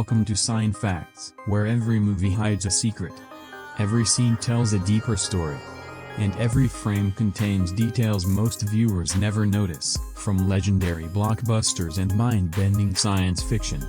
Welcome to Sign Facts, where every movie hides a secret. Every scene tells a deeper story. And every frame contains details most viewers never notice, from legendary blockbusters and mind-bending science fiction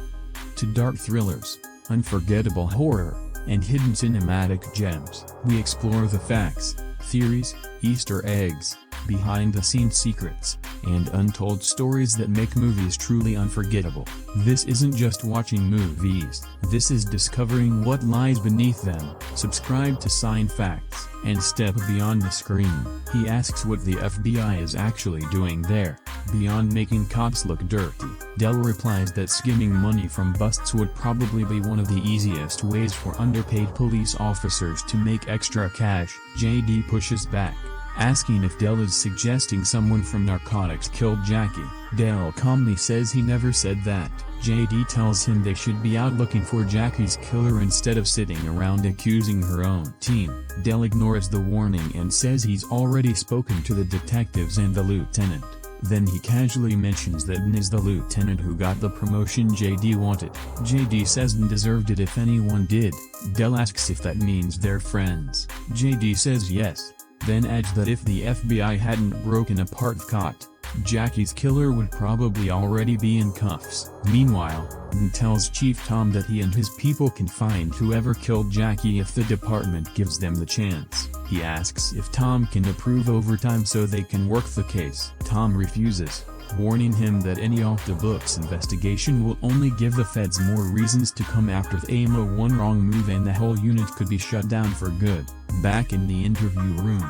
to dark thrillers, unforgettable horror, and hidden cinematic gems. We explore the facts, theories, Easter eggs, behind-the-scenes secrets, and untold stories that make movies truly unforgettable. This isn't just watching movies, this is discovering what lies beneath them. Subscribe to Sign Facts, and step beyond the screen. He asks what the FBI is actually doing there, beyond making cops look dirty. Del replies that skimming money from busts would probably be one of the easiest ways for underpaid police officers to make extra cash. JD pushes back, asking if Del is suggesting someone from narcotics killed Jackie. Del calmly says he never said that. JD tells him they should be out looking for Jackie's killer instead of sitting around accusing her own team. Del ignores the warning and says he's already spoken to the detectives and the lieutenant. Then he casually mentions that N is the lieutenant who got the promotion JD wanted. JD says N deserved it if anyone did. Del asks if that means they're friends. JD says yes, then adds that if the FBI hadn't broken apart Scott, Jackie's killer would probably already be in cuffs. Meanwhile, N tells Chief Tom that he and his people can find whoever killed Jackie if the department gives them the chance. He asks if Tom can approve overtime so they can work the case. Tom refuses, warning him that any off-the-books investigation will only give the feds more reasons to come after them. One wrong move and the whole unit could be shut down for good. Back in the interview room,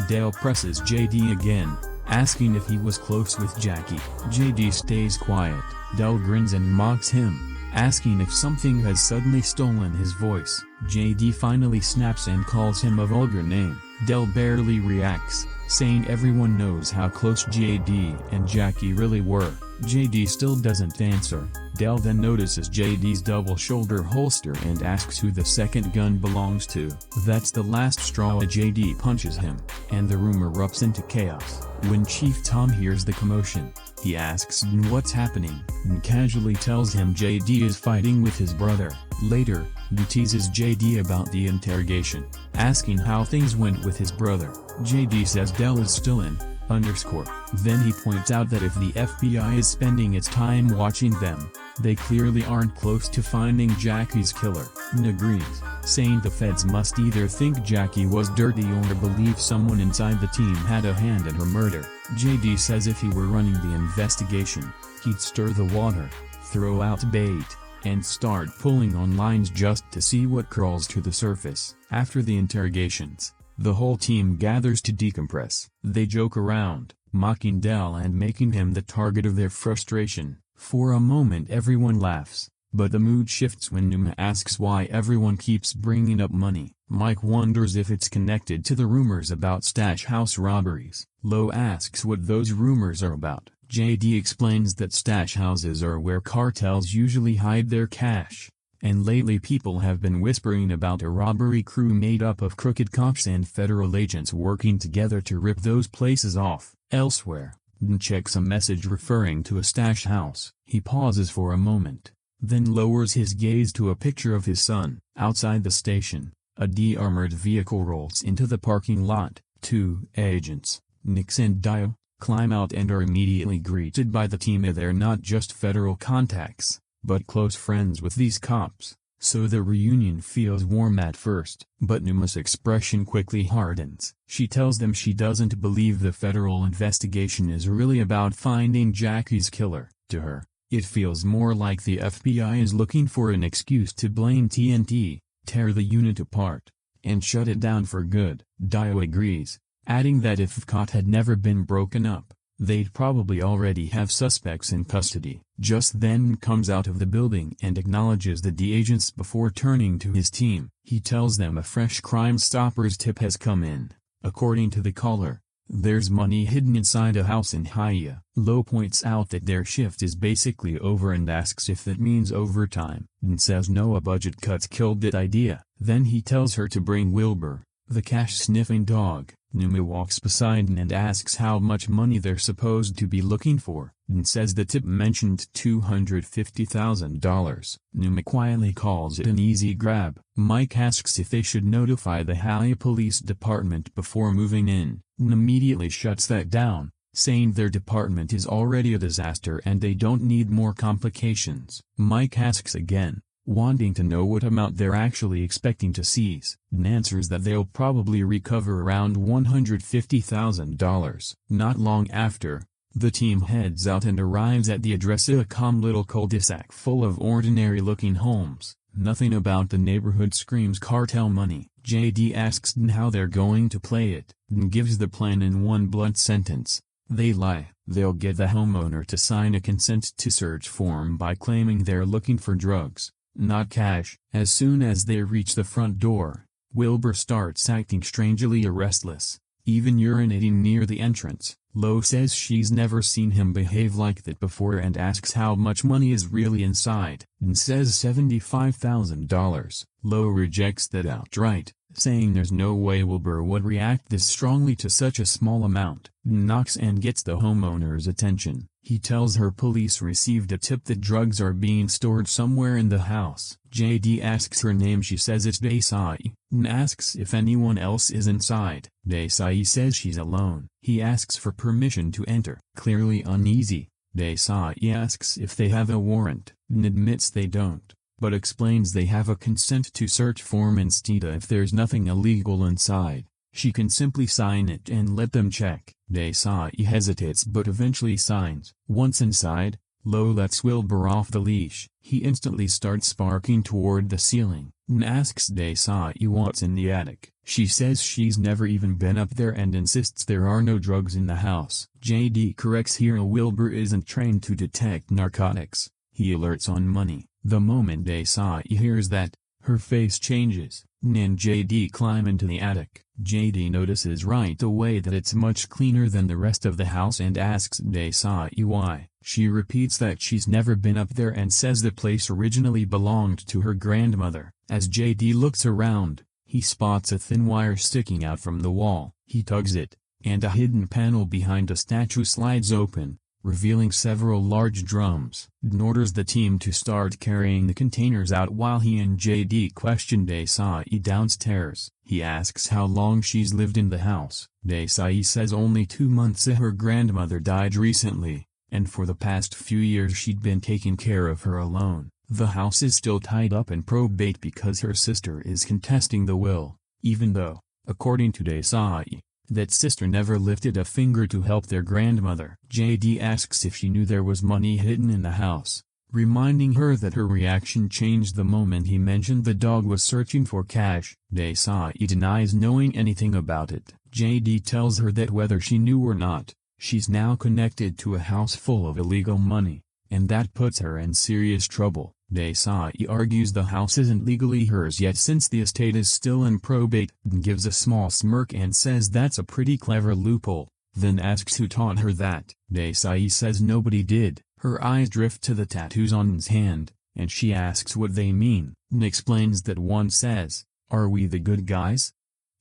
Del presses JD again, asking if he was close with Jackie. JD stays quiet. Del grins and mocks him, asking if something has suddenly stolen his voice. JD finally snaps and calls him a vulgar name. Del barely reacts, saying everyone knows how close JD and Jackie really were. JD still doesn't answer. Del then notices JD's double-shoulder holster and asks who the second gun belongs to. That's the last straw. JD punches him, and the room erupts into chaos. When Chief Tom hears the commotion, he asks N what's happening. N casually tells him JD is fighting with his brother. Later, N teases JD about the interrogation, asking how things went with his brother. JD says Del is still in. Then he points out that if the FBI is spending its time watching them, they clearly aren't close to finding Jackie's killer. N agrees, saying the feds must either think Jackie was dirty or believe someone inside the team had a hand in her murder. JD says if he were running the investigation, he'd stir the water, throw out bait, and start pulling on lines just to see what crawls to the surface. After the interrogations, the whole team gathers to decompress. They joke around, mocking Del and making him the target of their frustration. For a moment everyone laughs, but the mood shifts when Numa asks why everyone keeps bringing up money. Mike wonders if it's connected to the rumors about stash house robberies. Lo asks what those rumors are about. JD explains that stash houses are where cartels usually hide their cash, and lately people have been whispering about a robbery crew made up of crooked cops and federal agents working together to rip those places off. Elsewhere, N checks a message referring to a stash house. He pauses for a moment, then lowers his gaze to a picture of his son. Outside the station, a de-armored vehicle rolls into the parking lot. Two agents, Nix and Dio, climb out and are immediately greeted by the team. They're not just federal contacts, but close friends with these cops, so the reunion feels warm at first. But Numa's expression quickly hardens. She tells them she doesn't believe the federal investigation is really about finding Jackie's killer. To her, it feels more like the FBI is looking for an excuse to blame TNT, tear the unit apart, and shut it down for good. Dio agrees, adding that if Scott had never been broken up, they'd probably already have suspects in custody. Just then comes out of the building and acknowledges the agents before turning to his team. He tells them a fresh Crime Stoppers tip has come in. According to the caller, there's money hidden inside a house in Hiya. Lo points out that their shift is basically over and asks if that means overtime. N says no, a budget cuts killed that idea. Then he tells her to bring Wilbur, the cash-sniffing dog. Numa walks beside and asks how much money they're supposed to be looking for, and says the tip mentioned $250,000. Numa quietly calls it an easy grab. Mike asks if they should notify the Hawaii Police Department before moving in, and immediately shuts that down, saying their department is already a disaster and they don't need more complications. Mike asks again, wanting to know what amount they're actually expecting to seize, and answers that they'll probably recover around $150,000. Not long after, the team heads out and arrives at the address, a calm little cul-de-sac full of ordinary-looking homes. Nothing about the neighborhood screams cartel money. JD asks how they're going to play it, and gives the plan in one blunt sentence. They lie. They'll get the homeowner to sign a consent to search form by claiming they're looking for drugs, not cash. As soon as they reach the front door, Wilbur starts acting strangely restless, even urinating near the entrance. Lo says she's never seen him behave like that before and asks how much money is really inside, and says $75,000. Lo rejects that outright, saying there's no way Wilbur would react this strongly to such a small amount. Knocks and gets the homeowner's attention. He tells her police received a tip that drugs are being stored somewhere in the house. JD asks her name. She says it's Desai, and asks if anyone else is inside. Desai says she's alone. He asks for permission to enter. Clearly uneasy, Desai asks if they have a warrant, and admits they don't, but explains they have a consent to search form instead. If there's nothing illegal inside, she can simply sign it and let them check. Desai hesitates but eventually signs. Once inside, Lo lets Wilbur off the leash. He instantly starts sparking toward the ceiling, and asks Desai what's in the attic. She says she's never even been up there and insists there are no drugs in the house. JD corrects here Wilbur isn't trained to detect narcotics. He alerts on money. The moment Desai hears that, her face changes, and JD climb into the attic. JD notices right away that it's much cleaner than the rest of the house and asks Desai why. She repeats that she's never been up there and says the place originally belonged to her grandmother. As JD looks around, he spots a thin wire sticking out from the wall. He tugs it, and a hidden panel behind a statue slides open, revealing several large drums, and orders the team to start carrying the containers out while he and JD question Desai downstairs. He asks how long she's lived in the house. Desai says only 2 months. Her grandmother died recently, and for the past few years she'd been taking care of her alone. The house is still tied up in probate because her sister is contesting the will, even though, according to Desai, that sister never lifted a finger to help their grandmother. JD asks if she knew there was money hidden in the house, reminding her that her reaction changed the moment he mentioned the dog was searching for cash. Desai denies knowing anything about it. JD tells her that whether she knew or not, she's now connected to a house full of illegal money, and that puts her in serious trouble. Desai argues the house isn't legally hers yet since the estate is still in probate, and gives a small smirk and says that's a pretty clever loophole, then asks who taught her that. Desai says nobody did. Her eyes drift to the tattoos on his hand, and she asks what they mean, and explains that one says, "Are we the good guys?"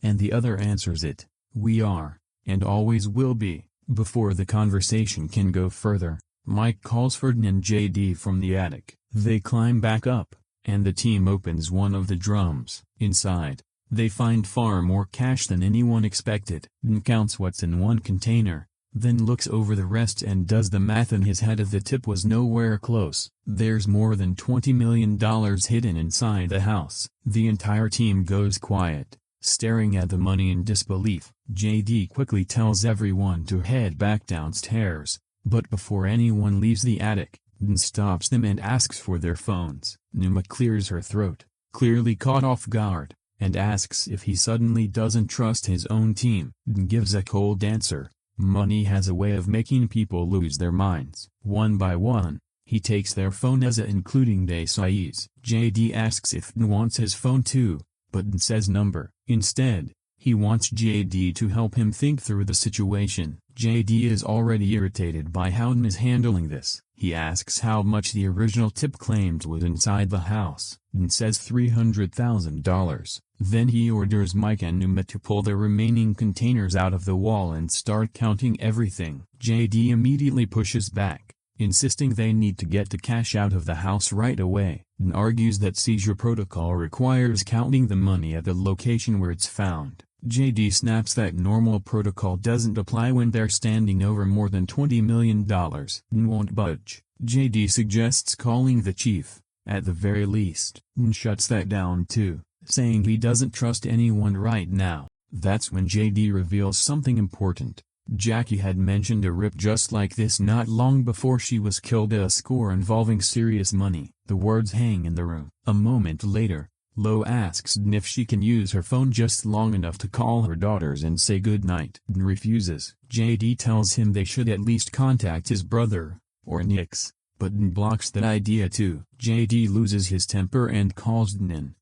and the other answers it, "We are, and always will be." Before the conversation can go further, Mike calls Ferdin and JD from the attic. They climb back up, and the team opens one of the drums. Inside, they find far more cash than anyone expected, and counts what's in one container, then looks over the rest and does the math in his head. If the tip was nowhere close, there's more than $20 million hidden inside the house. The entire team goes quiet, staring at the money in disbelief. JD quickly tells everyone to head back downstairs, but before anyone leaves the attic, Dan stops them and asks for their phones. Numa clears her throat, clearly caught off guard, and asks if he suddenly doesn't trust his own team. Dan gives a cold answer. Money has a way of making people lose their minds. One by one, he takes their phone including Desai's. JD asks if Dan wants his phone too, but Dan says number. Instead, he wants JD to help him think through the situation. JD is already irritated by how Dan is handling this. He asks how much the original tip claimed was inside the house. Dan says $300,000. Then he orders Mike and Numa to pull the remaining containers out of the wall and start counting everything. JD immediately pushes back, insisting they need to get the cash out of the house right away, and argues that seizure protocol requires counting the money at the location where it's found. JD snaps that normal protocol doesn't apply when they're standing over more than $20 million and won't budge. JD suggests calling the chief, at the very least, and shuts that down too, saying he doesn't trust anyone right now. That's when JD reveals something important. Jackie had mentioned a rip just like this not long before she was killed, a score involving serious money. The words hang in the room. A moment later, Lo asks if she can use her phone just long enough to call her daughters and say goodnight. N refuses. JD tells him they should at least contact his brother, or Nix, but N blocks that idea too. JD loses his temper and calls N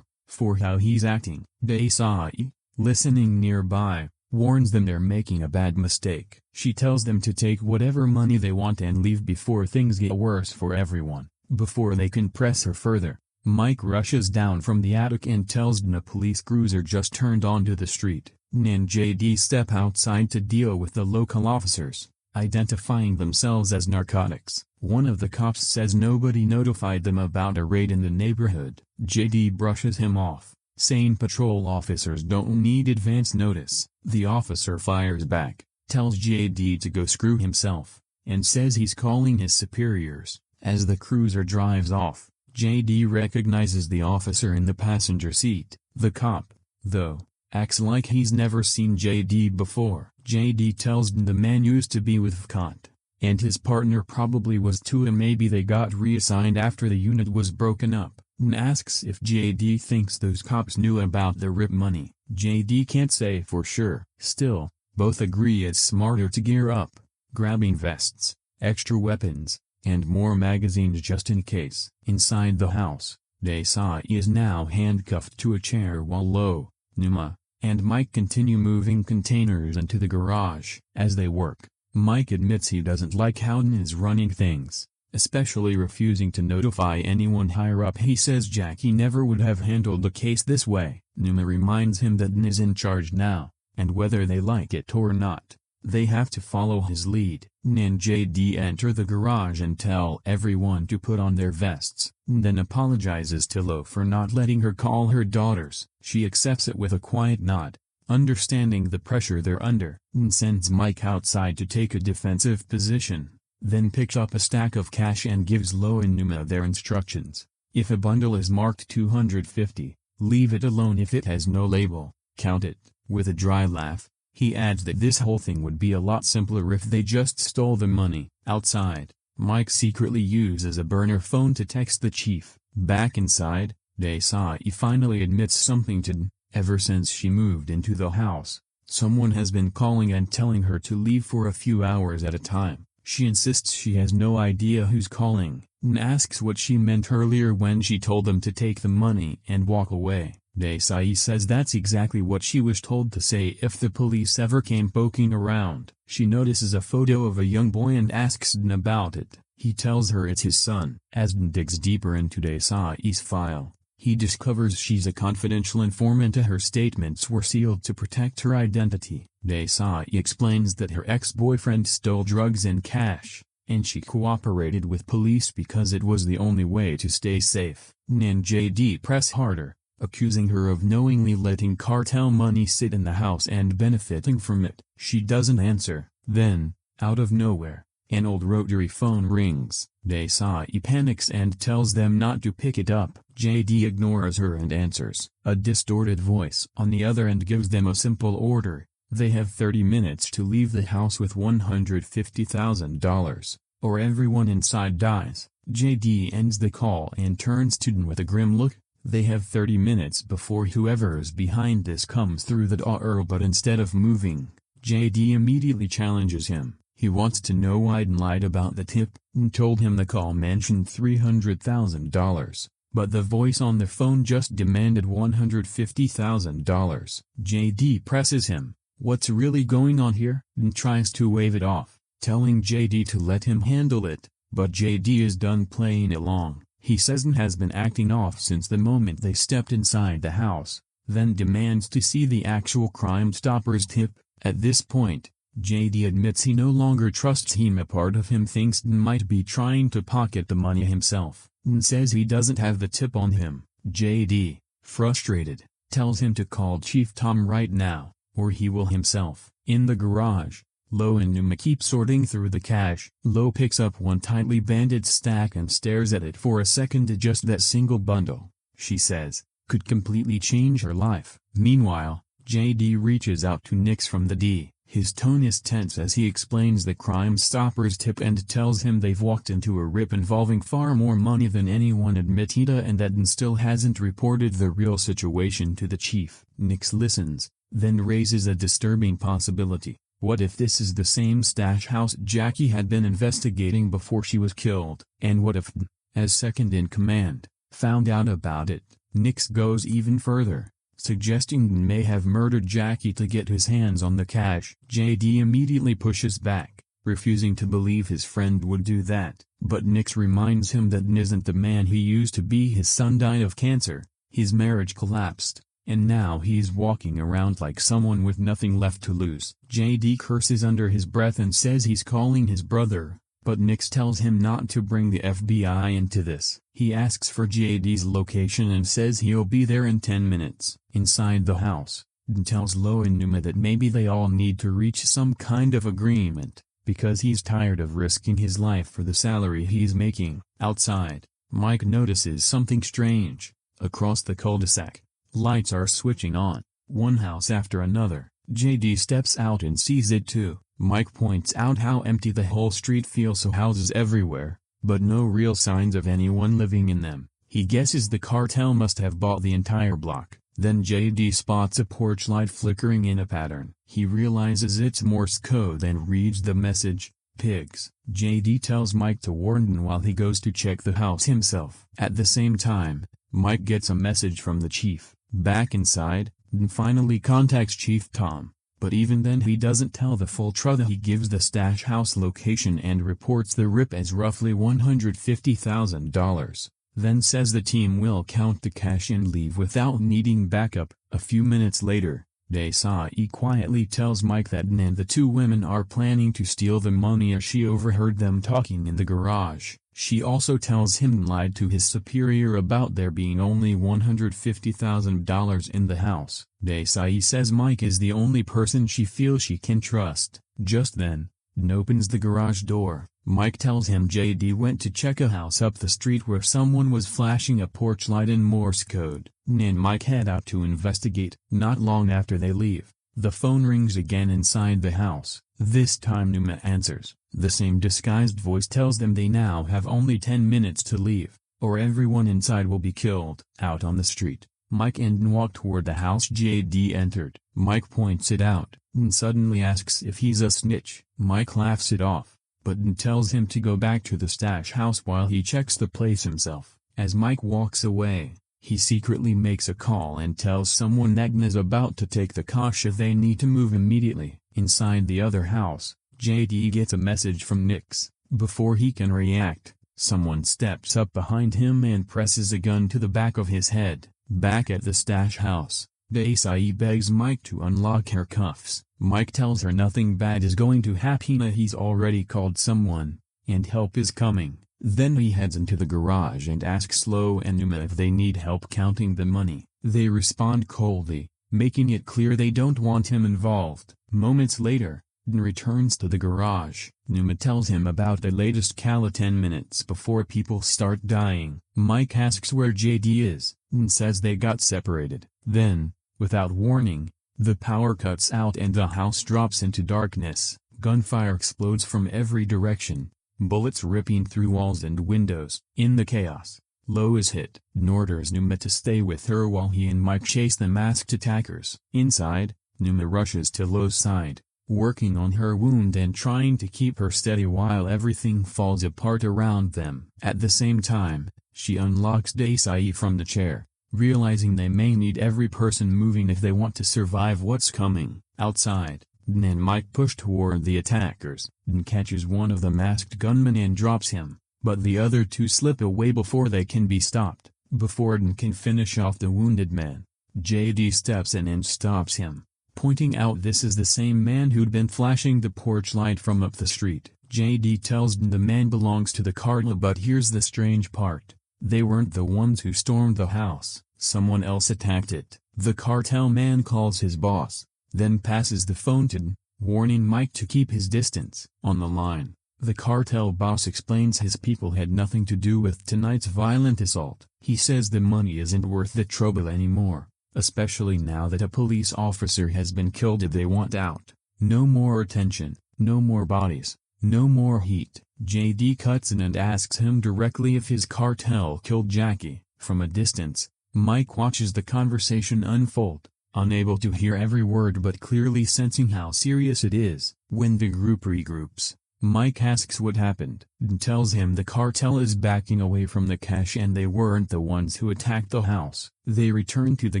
for how he's acting. Desai, listening nearby, warns them they're making a bad mistake. She tells them to take whatever money they want and leave before things get worse for everyone. Before they can press her further, Mike rushes down from the attic and tells N a police cruiser just turned onto the street. N and JD step outside to deal with the local officers, identifying themselves as narcotics. One of the cops says nobody notified them about a raid in the neighborhood. JD brushes him off, saying patrol officers don't need advance notice. The officer fires back, tells JD to go screw himself, and says he's calling his superiors. As the cruiser drives off, JD recognizes the officer in the passenger seat. The cop, though, acts like he's never seen JD before. JD tells the man used to be with Vkant, and his partner probably was too, and maybe they got reassigned after the unit was broken up. And asks if JD thinks those cops knew about the rip money. JD can't say for sure. Still, both agree it's smarter to gear up, grabbing vests, extra weapons, and more magazines just in case. Inside the house, Desai is now handcuffed to a chair while Lo, Numa, and Mike continue moving containers into the garage. As they work, Mike admits he doesn't like how N is running things, especially refusing to notify anyone higher up. He says Jackie never would have handled the case this way. Numa reminds him that N is in charge now, and whether they like it or not, they have to follow his lead. N and JD enter the garage and tell everyone to put on their vests. N then apologizes to Lo for not letting her call her daughters. She accepts it with a quiet nod, understanding the pressure they're under. N sends Mike outside to take a defensive position, then picks up a stack of cash and gives Lo and Numa their instructions. If a bundle is marked 250, leave it alone. If it has no label, count it. With a dry laugh, he adds that this whole thing would be a lot simpler if they just stole the money. Outside, Mike secretly uses a burner phone to text the chief. Back inside, Desai finally admits something to N. Ever since she moved into the house, someone has been calling and telling her to leave for a few hours at a time. She insists she has no idea who's calling, and asks what she meant earlier when she told them to take the money and walk away. Desai says that's exactly what she was told to say if the police ever came poking around. She notices a photo of a young boy and asks N about it. He tells her it's his son. As N digs deeper into Desai's file, he discovers she's a confidential informant and her statements were sealed to protect her identity. Desai explains that her ex-boyfriend stole drugs and cash, and she cooperated with police because it was the only way to stay safe. N and JD press harder, accusing her of knowingly letting cartel money sit in the house and benefiting from it. She doesn't answer. Then, out of nowhere, an old rotary phone rings. Desai panics and tells them not to pick it up. JD ignores her and answers. A distorted voice on the other end gives them a simple order. They have 30 minutes to leave the house with $150,000, or everyone inside dies. JD ends the call and turns to N with a grim look. They have 30 minutes before whoever's behind this comes through the door, but instead of moving, JD immediately challenges him. He wants to know why N lied about the tip. N told him the call mentioned $300,000, but the voice on the phone just demanded $150,000. JD presses him. What's really going on here? N tries to wave it off, telling JD to let him handle it, but JD is done playing along. He says N has been acting off since the moment they stepped inside the house, then demands to see the actual Crime Stoppers tip. At this point, JD admits he no longer trusts him. A part of him thinks N might be trying to pocket the money himself. N says he doesn't have the tip on him. JD, frustrated, tells him to call Chief Tom right now, or he will himself. In the garage, Lo and Numa keep sorting through the cash. Lo picks up one tightly banded stack and stares at it for a second. Just that single bundle, she says, could completely change her life. Meanwhile, JD reaches out to Nix from the D. His tone is tense as he explains the Crime Stoppers tip and tells him they've walked into a rip involving far more money than anyone admitted and that N still hasn't reported the real situation to the chief. Nix listens, then raises a disturbing possibility. What if this is the same stash house Jackie had been investigating before she was killed? And what if N, as second in command, found out about it? Nix goes even further, suggesting N may have murdered Jackie to get his hands on the cash. JD immediately pushes back, refusing to believe his friend would do that. But Nix reminds him that N isn't the man he used to be. His son died of cancer, his marriage collapsed, and now he's walking around like someone with nothing left to lose. JD curses under his breath and says he's calling his brother, but Nix tells him not to bring the FBI into this. He asks for JD's location and says he'll be there in 10 minutes. Inside the house, N tells Lo and Numa that maybe they all need to reach some kind of agreement, because he's tired of risking his life for the salary he's making. Outside, Mike notices something strange. Across the cul-de-sac, lights are switching on, one house after another. JD steps out and sees it too. Mike points out how empty the whole street feels. So houses everywhere, but no real signs of anyone living in them. He guesses the cartel must have bought the entire block. Then JD spots a porch light flickering in a pattern. He realizes it's Morse code and reads the message, "Pigs." JD tells Mike to warn N while he goes to check the house himself. At the same time, Mike gets a message from the chief. Back inside, N finally contacts Chief Tom, but even then he doesn't tell the full truth. He gives the stash house location and reports the rip as roughly $150,000, then says the team will count the cash and leave without needing backup. A few minutes later, Desai quietly tells Mike that N and the two women are planning to steal the money as she overheard them talking in the garage. She also tells him N lied to his superior about there being only $150,000 in the house. Desai says Mike is the only person she feels she can trust. Just then, N opens the garage door. Mike tells him JD went to check a house up the street where someone was flashing a porch light in Morse code. N and Mike head out to investigate. Not long after they leave, the phone rings again inside the house. This time Numa answers. The same disguised voice tells them they now have only 10 minutes to leave, or everyone inside will be killed. Out on the street, Mike and N walk toward the house JD entered. Mike points it out. N suddenly asks if he's a snitch. Mike laughs it off, but N tells him to go back to the stash house while he checks the place himself. As Mike walks away, he secretly makes a call and tells someone that N is about to take the Kasha. They need to move immediately. Inside the other house, JD gets a message from Nix. Before he can react, someone steps up behind him and presses a gun to the back of his head. Back at the stash house, Desai begs Mike to unlock her cuffs. Mike tells her nothing bad is going to happen. He's already called someone, and help is coming. Then he heads into the garage and asks Lo and Numa if they need help counting the money. They respond coldly, making it clear they don't want him involved. Moments later, N returns to the garage. Numa tells him about the latest Kala 10 minutes before people start dying. Mike asks where JD is. N says they got separated. Then, without warning, the power cuts out and the house drops into darkness. Gunfire explodes from every direction, bullets ripping through walls and windows. In the chaos, Lo is hit. N orders Numa to stay with her while he and Mike chase the masked attackers. Inside, Numa rushes to Lo's side, working on her wound and trying to keep her steady while everything falls apart around them. At the same time, she unlocks Desai from the chair, realizing they may need every person moving if they want to survive what's coming. Outside, N and Mike push toward the attackers. N catches one of the masked gunmen and drops him, but the other two slip away before they can be stopped. Before Dn can finish off the wounded man, JD steps in and stops him, pointing out this is the same man who'd been flashing the porch light from up the street. JD tells Dn the man belongs to the cartel, but here's the strange part. They weren't the ones who stormed the house, someone else attacked it. The cartel man calls his boss, then passes the phone to Dn, warning Mike to keep his distance. On the line, the cartel boss explains his people had nothing to do with tonight's violent assault. He says the money isn't worth the trouble anymore, especially now that a police officer has been killed. They want out. No more attention, no more bodies, no more heat. JD cuts in and asks him directly if his cartel killed Jackie. From a distance, Mike watches the conversation unfold, unable to hear every word but clearly sensing how serious it is. When the group regroups, Mike asks what happened, and tells him the cartel is backing away from the cash and they weren't the ones who attacked the house. They return to the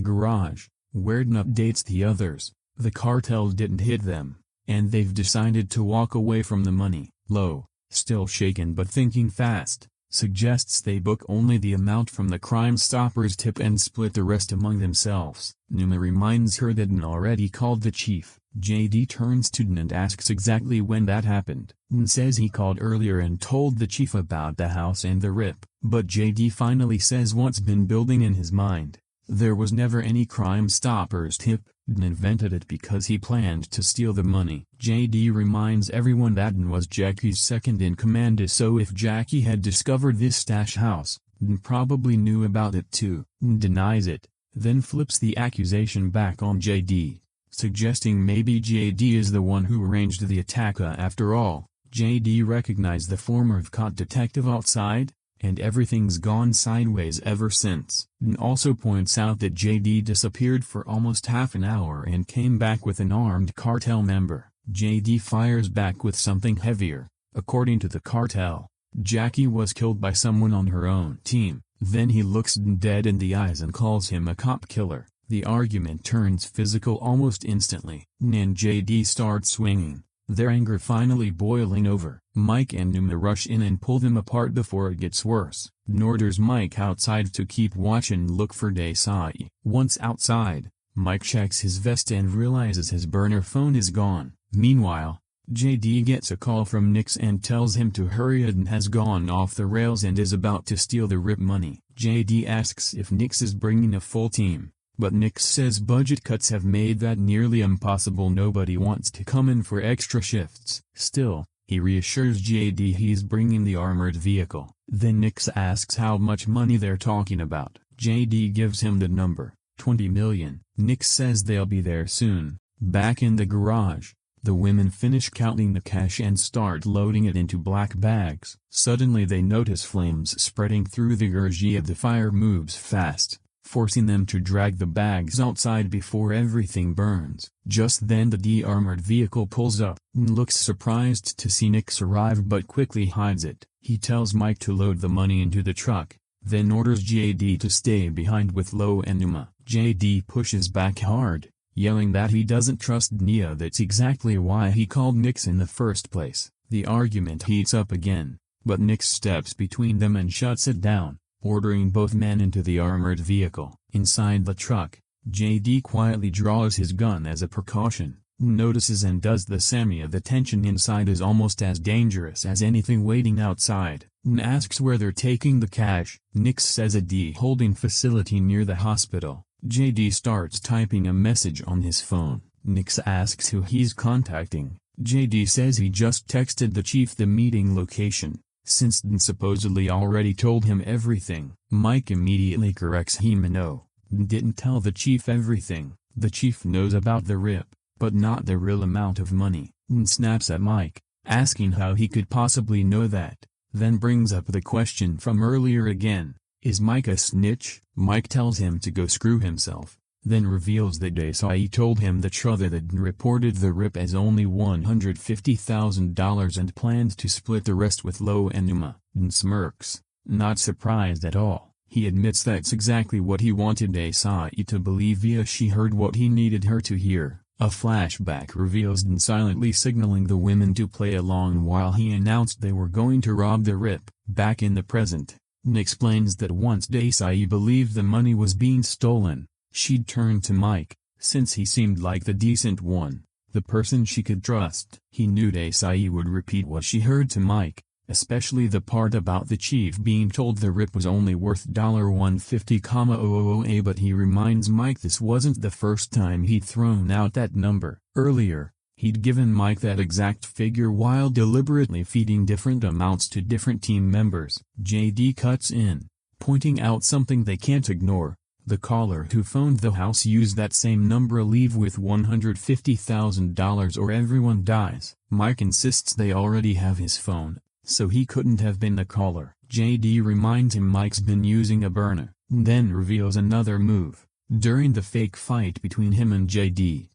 garage, where Dn updates the others. The cartel didn't hit them, and they've decided to walk away from the money. Lowe, still shaken but thinking fast, suggests they book only the amount from the Crime Stoppers tip and split the rest among themselves. Numa reminds her that Dn already called the chief. JD turns to Dn and asks exactly when that happened. Dn says he called earlier and told the chief about the house and the rip, but JD finally says what's been building in his mind. There was never any Crime Stoppers tip. Dn invented it because he planned to steal the money. JD reminds everyone that Dn was Jackie's second in command, so if Jackie had discovered this stash house, Dn probably knew about it too. Dn denies it, then flips the accusation back on JD, suggesting maybe JD is the one who arranged the attack. After all, JD recognized the former cop detective outside, and everything's gone sideways ever since. Dn also points out that JD disappeared for almost half an hour and came back with an armed cartel member. JD fires back with something heavier. According to the cartel, Jackie was killed by someone on her own team. Then he looks Dn dead in the eyes and calls him a cop killer. The argument turns physical almost instantly. Dn and JD start swinging, their anger finally boiling over. Mike and Numa rush in and pull them apart before it gets worse. Dn orders Mike outside to keep watch and look for Desai. Once outside, Mike checks his vest and realizes his burner phone is gone. Meanwhile, JD gets a call from Nix and tells him to hurry. Dn has gone off the rails and is about to steal the rip money. JD asks if Nix is bringing a full team, but Nix says budget cuts have made that nearly impossible. Nobody wants to come in for extra shifts. Still, he reassures JD he's bringing the armored vehicle. Then Nix asks how much money they're talking about. JD gives him the number, 20 million. Nix says they'll be there soon. Back in the garage, the women finish counting the cash and start loading it into black bags. Suddenly they notice flames spreading through the garage. The fire moves fast, forcing them to drag the bags outside before everything burns. Just then the de-armored vehicle pulls up. Dn looks surprised to see Nix arrive but quickly hides it. He tells Mike to load the money into the truck, then orders JD to stay behind with Lowe and Numa. JD pushes back hard, yelling that he doesn't trust Nia. That's exactly why he called Nix in the first place. The argument heats up again, but Nix steps between them and shuts it down, ordering both men into the armored vehicle. Inside the truck, JD quietly draws his gun as a precaution. Notices and does the same. The tension inside is almost as dangerous as anything waiting outside. Asks where they're taking the cash. Nix says a de-holding facility near the hospital. JD starts typing a message on his phone. Nix asks who he's contacting. JD says he just texted the chief the meeting location, since Dn supposedly already told him everything. Mike immediately corrects him. No, Dn didn't tell the chief everything. The chief knows about the rip, but not the real amount of money. Dn snaps at Mike, asking how he could possibly know that, then brings up the question from earlier again. Is Mike a snitch? Mike tells him to go screw himself, then reveals that Desai told him the truth that Dn reported the rip as only $150,000 and planned to split the rest with Lowe and Numa. Dn smirks, not surprised at all. He admits that's exactly what he wanted Desai to believe. She heard what he needed her to hear. A flashback reveals Dan silently signaling the women to play along while he announced they were going to rob the Rip. Back in the present, Dan explains that once Desai believed the money was being stolen, she'd turn to Mike, since he seemed like the decent one, the person she could trust. He knew Desai would repeat what she heard to Mike, especially the part about the chief being told the Rip was only worth $150,000, but he reminds Mike this wasn't the first time he'd thrown out that number. Earlier, he'd given Mike that exact figure while deliberately feeding different amounts to different team members. JD cuts in, pointing out something they can't ignore. The caller who phoned the house used that same number. Leave with $150,000 or everyone dies. Mike insists they already have his phone, so he couldn't have been the caller. JD reminds him Mike's been using a burner, then reveals another move. During the fake fight between him and JD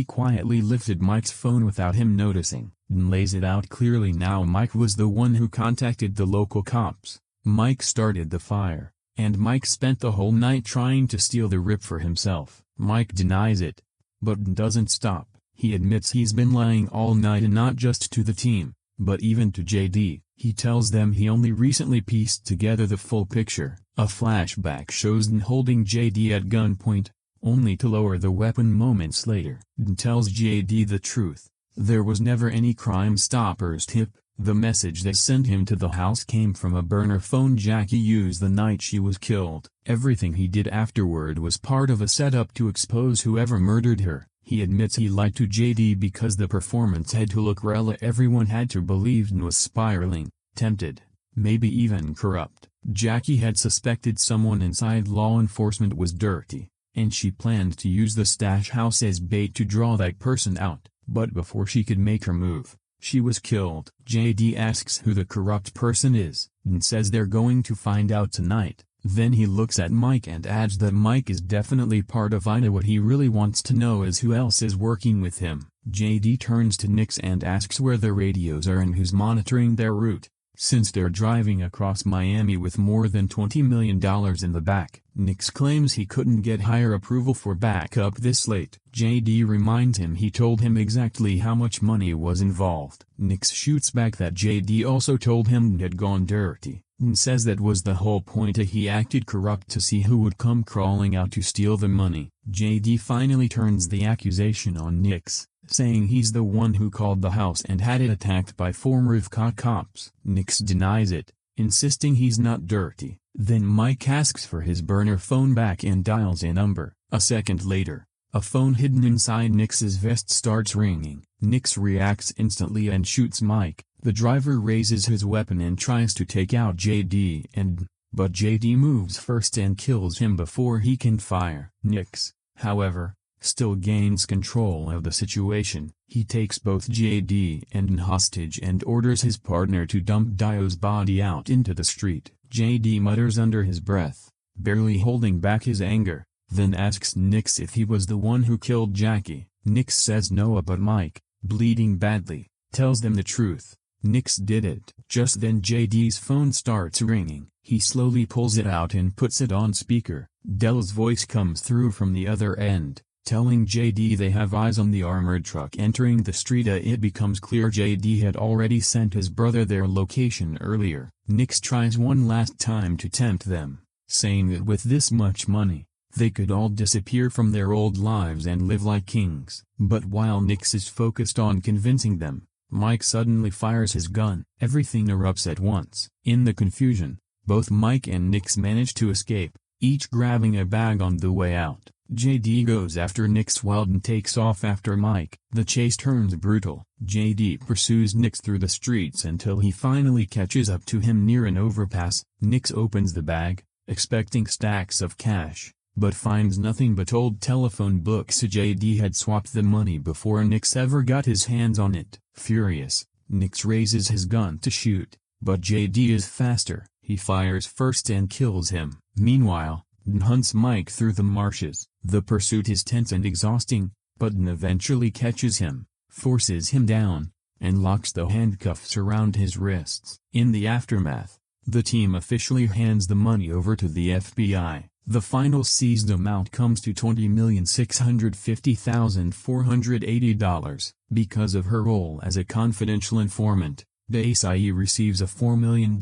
quietly lifted Mike's phone without him noticing, and lays it out clearly now Mike was the one who contacted the local cops. Mike started the fire, and Mike spent the whole night trying to steal the Rip for himself. Mike denies it, but doesn't stop. He admits he's been lying all night, and not just to the team, but even to JD. He tells them he only recently pieced together the full picture. A flashback shows Dan holding JD at gunpoint, only to lower the weapon moments later. Dan tells JD the truth. There was never any Crime Stoppers tip. The message that sent him to the house came from a burner phone Jackie used the night she was killed. Everything he did afterward was part of a setup to expose whoever murdered her. He admits he lied to JD because the performance had to look real. Everyone had to believe Dan was spiraling, tempted, maybe even corrupt. Jackie had suspected someone inside law enforcement was dirty, and she planned to use the stash house as bait to draw that person out. But before she could make her move, she was killed. JD asks who the corrupt person is, and says they're going to find out tonight. Then he looks at Mike and adds that Mike is definitely part of Ida. What he really wants to know is who else is working with him. JD turns to Nix and asks where the radios are and who's monitoring their route, since they're driving across Miami with more than $20 million in the back. Nix claims he couldn't get higher approval for backup this late. JD reminds him he told him exactly how much money was involved. Nix shoots back that JD also told him had gone dirty, and says that was the whole point. He acted corrupt to see who would come crawling out to steal the money. JD finally turns the accusation on Nix, saying he's the one who called the house and had it attacked by former IVCA cops. Nix denies it, insisting he's not dirty. Then Mike asks for his burner phone back and dials a number. A second later, a phone hidden inside Nix's vest starts ringing. Nix reacts instantly and shoots Mike. The driver raises his weapon and tries to take out JD but JD moves first and kills him before he can fire. Nix, however, still gains control of the situation. He takes both JD and Dan hostage and orders his partner to dump Dio's body out into the street. JD mutters under his breath, barely holding back his anger, then asks Nix if he was the one who killed Jackie. Nix says no, but Mike, bleeding badly, tells them the truth. Nix did it. Just then JD's phone starts ringing. He slowly pulls it out and puts it on speaker. Dell's voice comes through from the other end, telling JD they have eyes on the armored truck entering the street. It becomes clear JD had already sent his brother their location earlier. Nix tries one last time to tempt them, saying that with this much money, they could all disappear from their old lives and live like kings. But while Nix is focused on convincing them, Mike suddenly fires his gun. Everything erupts at once. In the confusion, both Mike and Nix manage to escape, each grabbing a bag on the way out. JD goes after Nix while Dan takes off after Mike. The chase turns brutal. JD pursues Nix through the streets until he finally catches up to him near an overpass. Nix opens the bag, expecting stacks of cash, but finds nothing but old telephone books. JD had swapped the money before Nix ever got his hands on it. Furious, Nix raises his gun to shoot, but JD is faster. He fires first and kills him. Meanwhile, Dan hunts Mike through the marshes. The pursuit is tense and exhausting, but Dan eventually catches him, forces him down, and locks the handcuffs around his wrists. In the aftermath, the team officially hands the money over to the FBI. The final seized amount comes to $20,650,480. Because of her role as a confidential informant, Desai receives a $4 million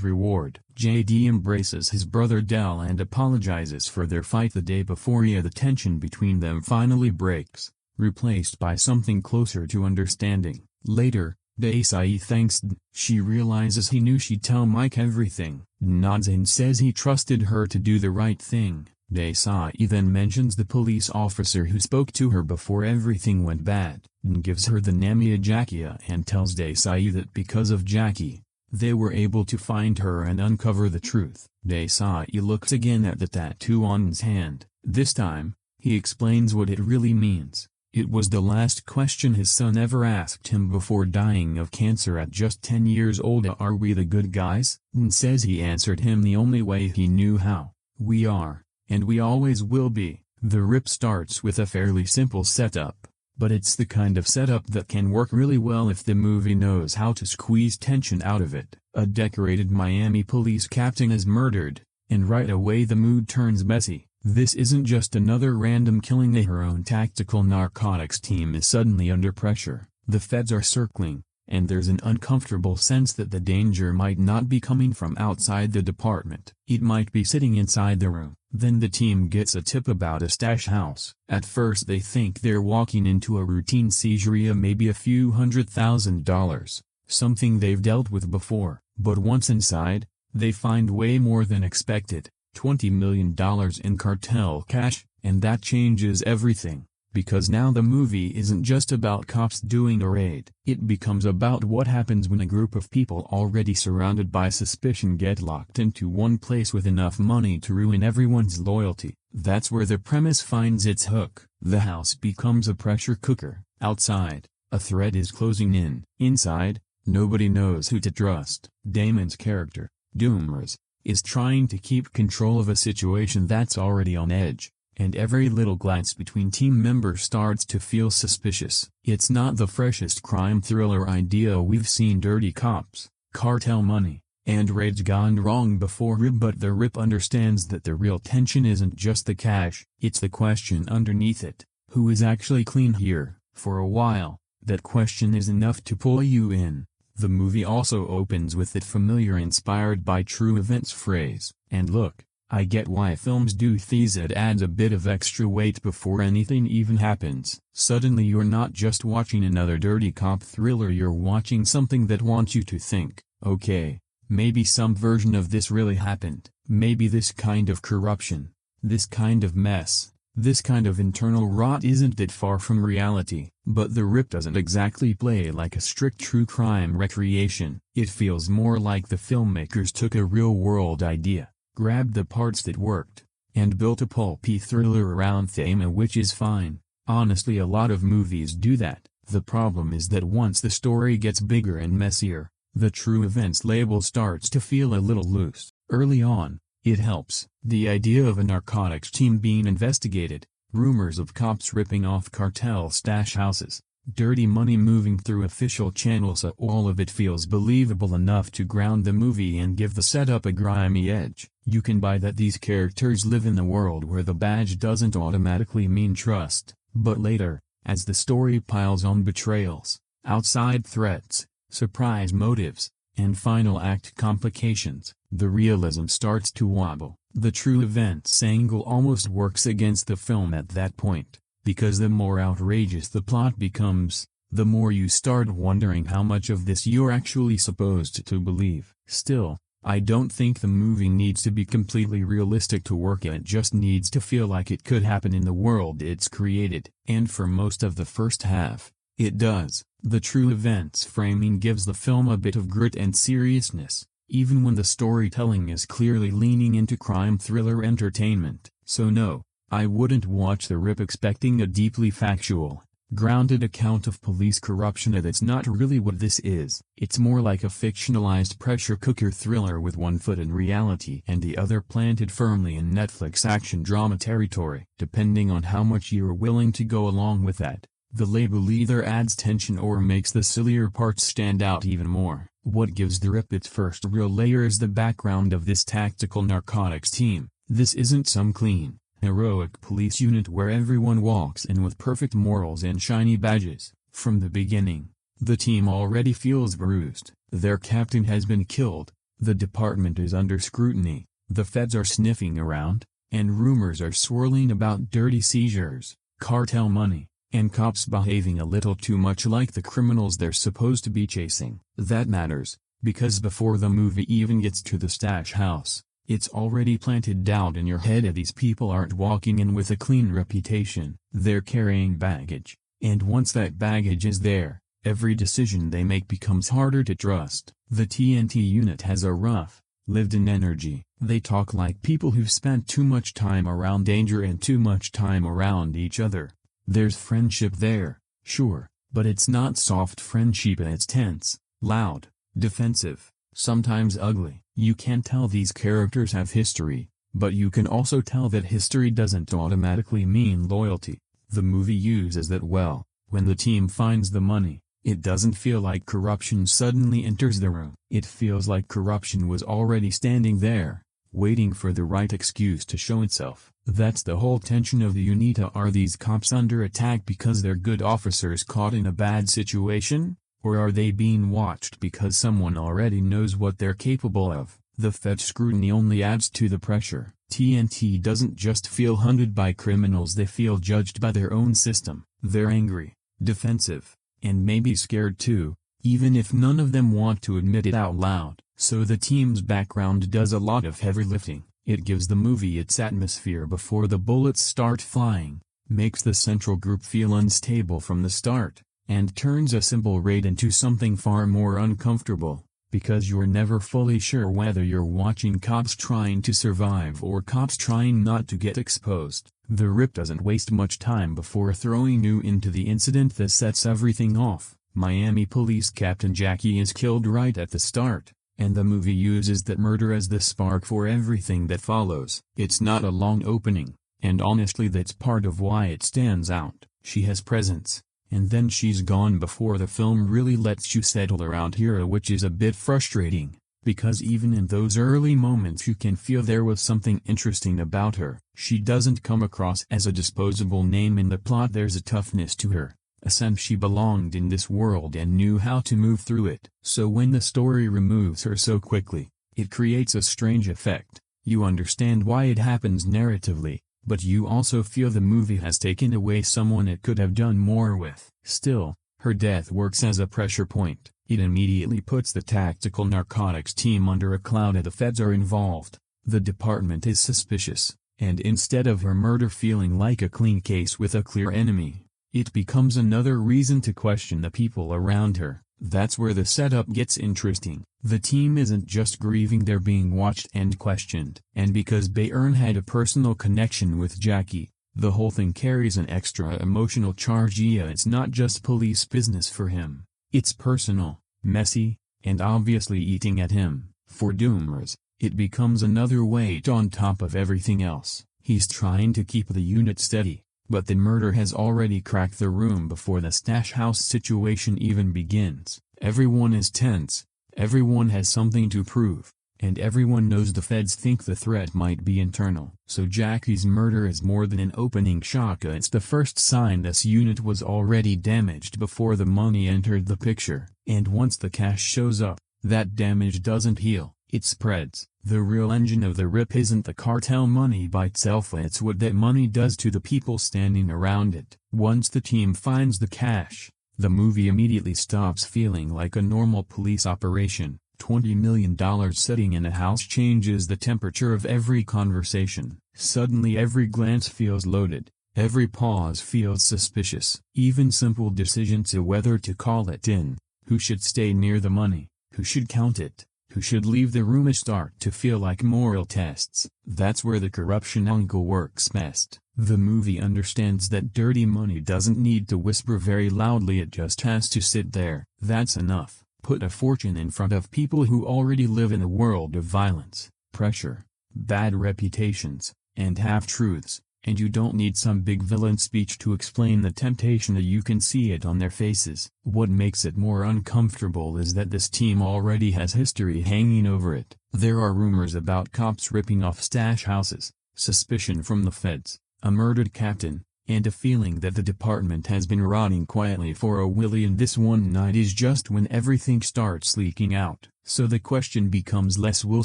reward. JD embraces his brother Del and apologizes for their fight the day before. The tension between them finally breaks, replaced by something closer to understanding. Later, Desai thanks D. She realizes he knew she'd tell Mike everything. Nods and says he trusted her to do the right thing. Desai then mentions the police officer who spoke to her before everything went bad. D gives her the Namia Jackia and tells Desai that because of Jackie, they were able to find her and uncover the truth. Desai looks again at the tattoo on his hand. This time, he explains what it really means. It was the last question his son ever asked him before dying of cancer at just 10 years old. Are we the good guys? And says he answered him the only way he knew how. We are, and we always will be. The rip starts with a fairly simple setup, but it's the kind of setup that can work really well if the movie knows how to squeeze tension out of it. A decorated Miami police captain is murdered, and right away the mood turns messy. This isn't just another random killing. Her own tactical narcotics team is suddenly under pressure. The feds are circling, and there's an uncomfortable sense that the danger might not be coming from outside the department. It might be sitting inside the room. Then the team gets a tip about a stash house. At first they think they're walking into a routine seizure, maybe a few $100,000, something they've dealt with before. But once inside, they find way more than expected. $20 million in cartel cash, and that changes everything, because now the movie isn't just about cops doing a raid. It becomes about what happens when a group of people already surrounded by suspicion get locked into one place with enough money to ruin everyone's loyalty. That's where the premise finds its hook. The house becomes a pressure cooker. Outside, a threat is closing in. Inside, nobody knows who to trust. Damon's character, Doomers, is trying to keep control of a situation that's already on edge, and every little glance between team members starts to feel suspicious. It's not the freshest crime thriller idea we've seen. Dirty cops, cartel money, and raids gone wrong before. But the Rip understands that the real tension isn't just the cash, it's the question underneath it. Who is actually clean here? For a while, that question is enough to pull you in. The movie also opens with that familiar inspired by true events phrase. And look, I get why films do these. It adds a bit of extra weight before anything even happens. Suddenly you're not just watching another dirty cop thriller, you're watching something that wants you to think, okay, maybe some version of this really happened. Maybe this kind of corruption, this kind of mess, this kind of internal rot isn't that far from reality. But The Rip doesn't exactly play like a strict true crime recreation. It feels more like the filmmakers took a real-world idea, grabbed the parts that worked, and built a pulpy thriller around them, which is fine. Honestly, a lot of movies do that. The problem is that once the story gets bigger and messier, the true events label starts to feel a little loose. Early on, it helps. The idea of a narcotics team being investigated, rumors of cops ripping off cartel stash houses, dirty money moving through official channels, all of it feels believable enough to ground the movie and give the setup a grimy edge. You can buy that these characters live in a world where the badge doesn't automatically mean trust. But later, as the story piles on betrayals, outside threats, surprise motives, and final act complications, the realism starts to wobble. The true events angle almost works against the film at that point, because the more outrageous the plot becomes, the more you start wondering how much of this you're actually supposed to believe. Still, I don't think the movie needs to be completely realistic to work. It just needs to feel like it could happen in the world it's created. And for most of the first half, it does. The true events framing gives the film a bit of grit and seriousness, even when the storytelling is clearly leaning into crime thriller entertainment. So no, I wouldn't watch The Rip expecting a deeply factual, grounded account of police corruption. That's not really what this is. It's more like a fictionalized pressure cooker thriller with one foot in reality and the other planted firmly in Netflix action drama territory. Depending on how much you're willing to go along with that, the label either adds tension or makes the sillier parts stand out even more. What gives The Rip its first real layer is the background of this tactical narcotics team. This isn't some clean, heroic police unit where everyone walks in with perfect morals and shiny badges. From the beginning, the team already feels bruised. Their captain has been killed, the department is under scrutiny, the feds are sniffing around, and rumors are swirling about dirty seizures, cartel money, and cops behaving a little too much like the criminals they're supposed to be chasing. That matters, because before the movie even gets to the stash house, it's already planted doubt in your head that these people aren't walking in with a clean reputation. They're carrying baggage, and once that baggage is there, every decision they make becomes harder to trust. The TNT unit has a rough, lived-in energy. They talk like people who've spent too much time around danger and too much time around each other. There's friendship there, sure, but it's not soft friendship, it's tense, loud, defensive, sometimes ugly. You can tell these characters have history, but you can also tell that history doesn't automatically mean loyalty. The movie uses that well. When the team finds the money, it doesn't feel like corruption suddenly enters the room. It feels like corruption was already standing there, waiting for the right excuse to show itself. That's the whole tension of the unit. Are these cops under attack because they're good officers caught in a bad situation? Or are they being watched because someone already knows what they're capable of? The Fed scrutiny only adds to the pressure. TNT doesn't just feel hunted by criminals, they feel judged by their own system. They're angry, defensive, and maybe scared too, even if none of them want to admit it out loud. So the team's background does a lot of heavy lifting. It gives the movie its atmosphere before the bullets start flying, makes the central group feel unstable from the start, and turns a simple raid into something far more uncomfortable, because you're never fully sure whether you're watching cops trying to survive or cops trying not to get exposed. The Rip doesn't waste much time before throwing you into the incident that sets everything off. Miami Police Captain Jackie is killed right at the start, and the movie uses that murder as the spark for everything that follows. It's not a long opening, and honestly that's part of why it stands out. She has presence, and then she's gone before the film really lets you settle around her, which is a bit frustrating, because even in those early moments you can feel there was something interesting about her. She doesn't come across as a disposable name in the plot. There's a toughness to her, a sense she belonged in this world and knew how to move through it. So when the story removes her so quickly, it creates a strange effect. You understand why it happens narratively, but you also feel the movie has taken away someone it could have done more with. Still, her death works as a pressure point. It immediately puts the tactical narcotics team under a cloud. The feds are involved, the department is suspicious, and instead of her murder feeling like a clean case with a clear enemy, it becomes another reason to question the people around her. That's where the setup gets interesting. The team isn't just grieving, they're being watched and questioned. And because Bayern had a personal connection with Jackie, the whole thing carries an extra emotional charge. Yeah, it's not just police business for him. It's personal, messy, and obviously eating at him. For Doomers, it becomes another weight on top of everything else. He's trying to keep the unit steady, but the murder has already cracked the room before the stash house situation even begins. Everyone is tense, everyone has something to prove, and everyone knows the feds think the threat might be internal. So Jackie's murder is more than an opening shock. It's the first sign this unit was already damaged before the money entered the picture. And once the cash shows up, that damage doesn't heal, it spreads. The real engine of the Rip isn't the cartel money by itself, it's what that money does to the people standing around it. Once the team finds the cash, the movie immediately stops feeling like a normal police operation. $20 million sitting in a house changes the temperature of every conversation. Suddenly every glance feels loaded, every pause feels suspicious. Even simple decisions to whether to call it in, who should stay near the money, who should count it, who should leave the room start to feel like moral tests. That's where the corruption angle works best. The movie understands that dirty money doesn't need to whisper very loudly, it just has to sit there. That's enough. Put a fortune in front of people who already live in a world of violence, pressure, bad reputations, and half-truths, And you don't need some big villain speech to explain the temptation, that you can see it on their faces. What makes it more uncomfortable is that this team already has history hanging over it. There are rumors about cops ripping off stash houses, suspicion from the feds, a murdered captain, and a feeling that the department has been rotting quietly for a while, and this one night is just when everything starts leaking out. So the question becomes less, will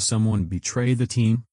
someone betray the team?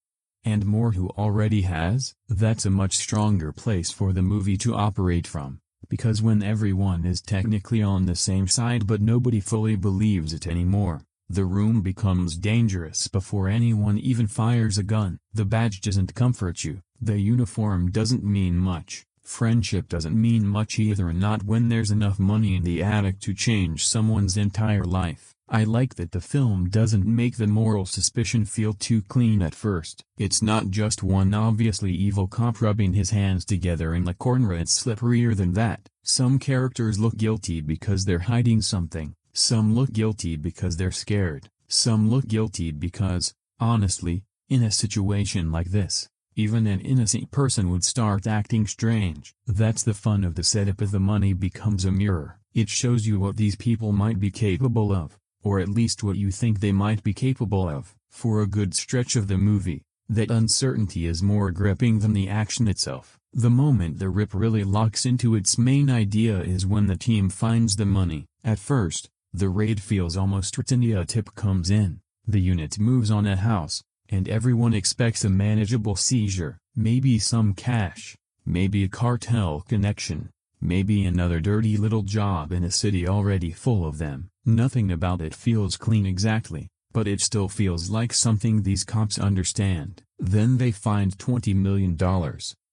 And more, who already has? That's a much stronger place for the movie to operate from, because when everyone is technically on the same side but nobody fully believes it anymore, the room becomes dangerous before anyone even fires a gun. The badge doesn't comfort you, the uniform doesn't mean much, friendship doesn't mean much either, and not when there's enough money in the attic to change someone's entire life. I like that the film doesn't make the moral suspicion feel too clean at first. It's not just one obviously evil cop rubbing his hands together in the corner, it's slipperier than that. Some characters look guilty because they're hiding something, some look guilty because they're scared, some look guilty because, honestly, in a situation like this, even an innocent person would start acting strange. That's the fun of the setup. If the money becomes a mirror, it shows you what these people might be capable of, or at least what you think they might be capable of. For a good stretch of the movie, that uncertainty is more gripping than the action itself. The moment the rip really locks into its main idea is when the team finds the money. At first, the raid feels almost routine. A tip comes in, the unit moves on a house, and everyone expects a manageable seizure, maybe some cash, maybe a cartel connection, maybe another dirty little job in a city already full of them. Nothing about it feels clean exactly, but it still feels like something these cops understand. Then they find $20 million,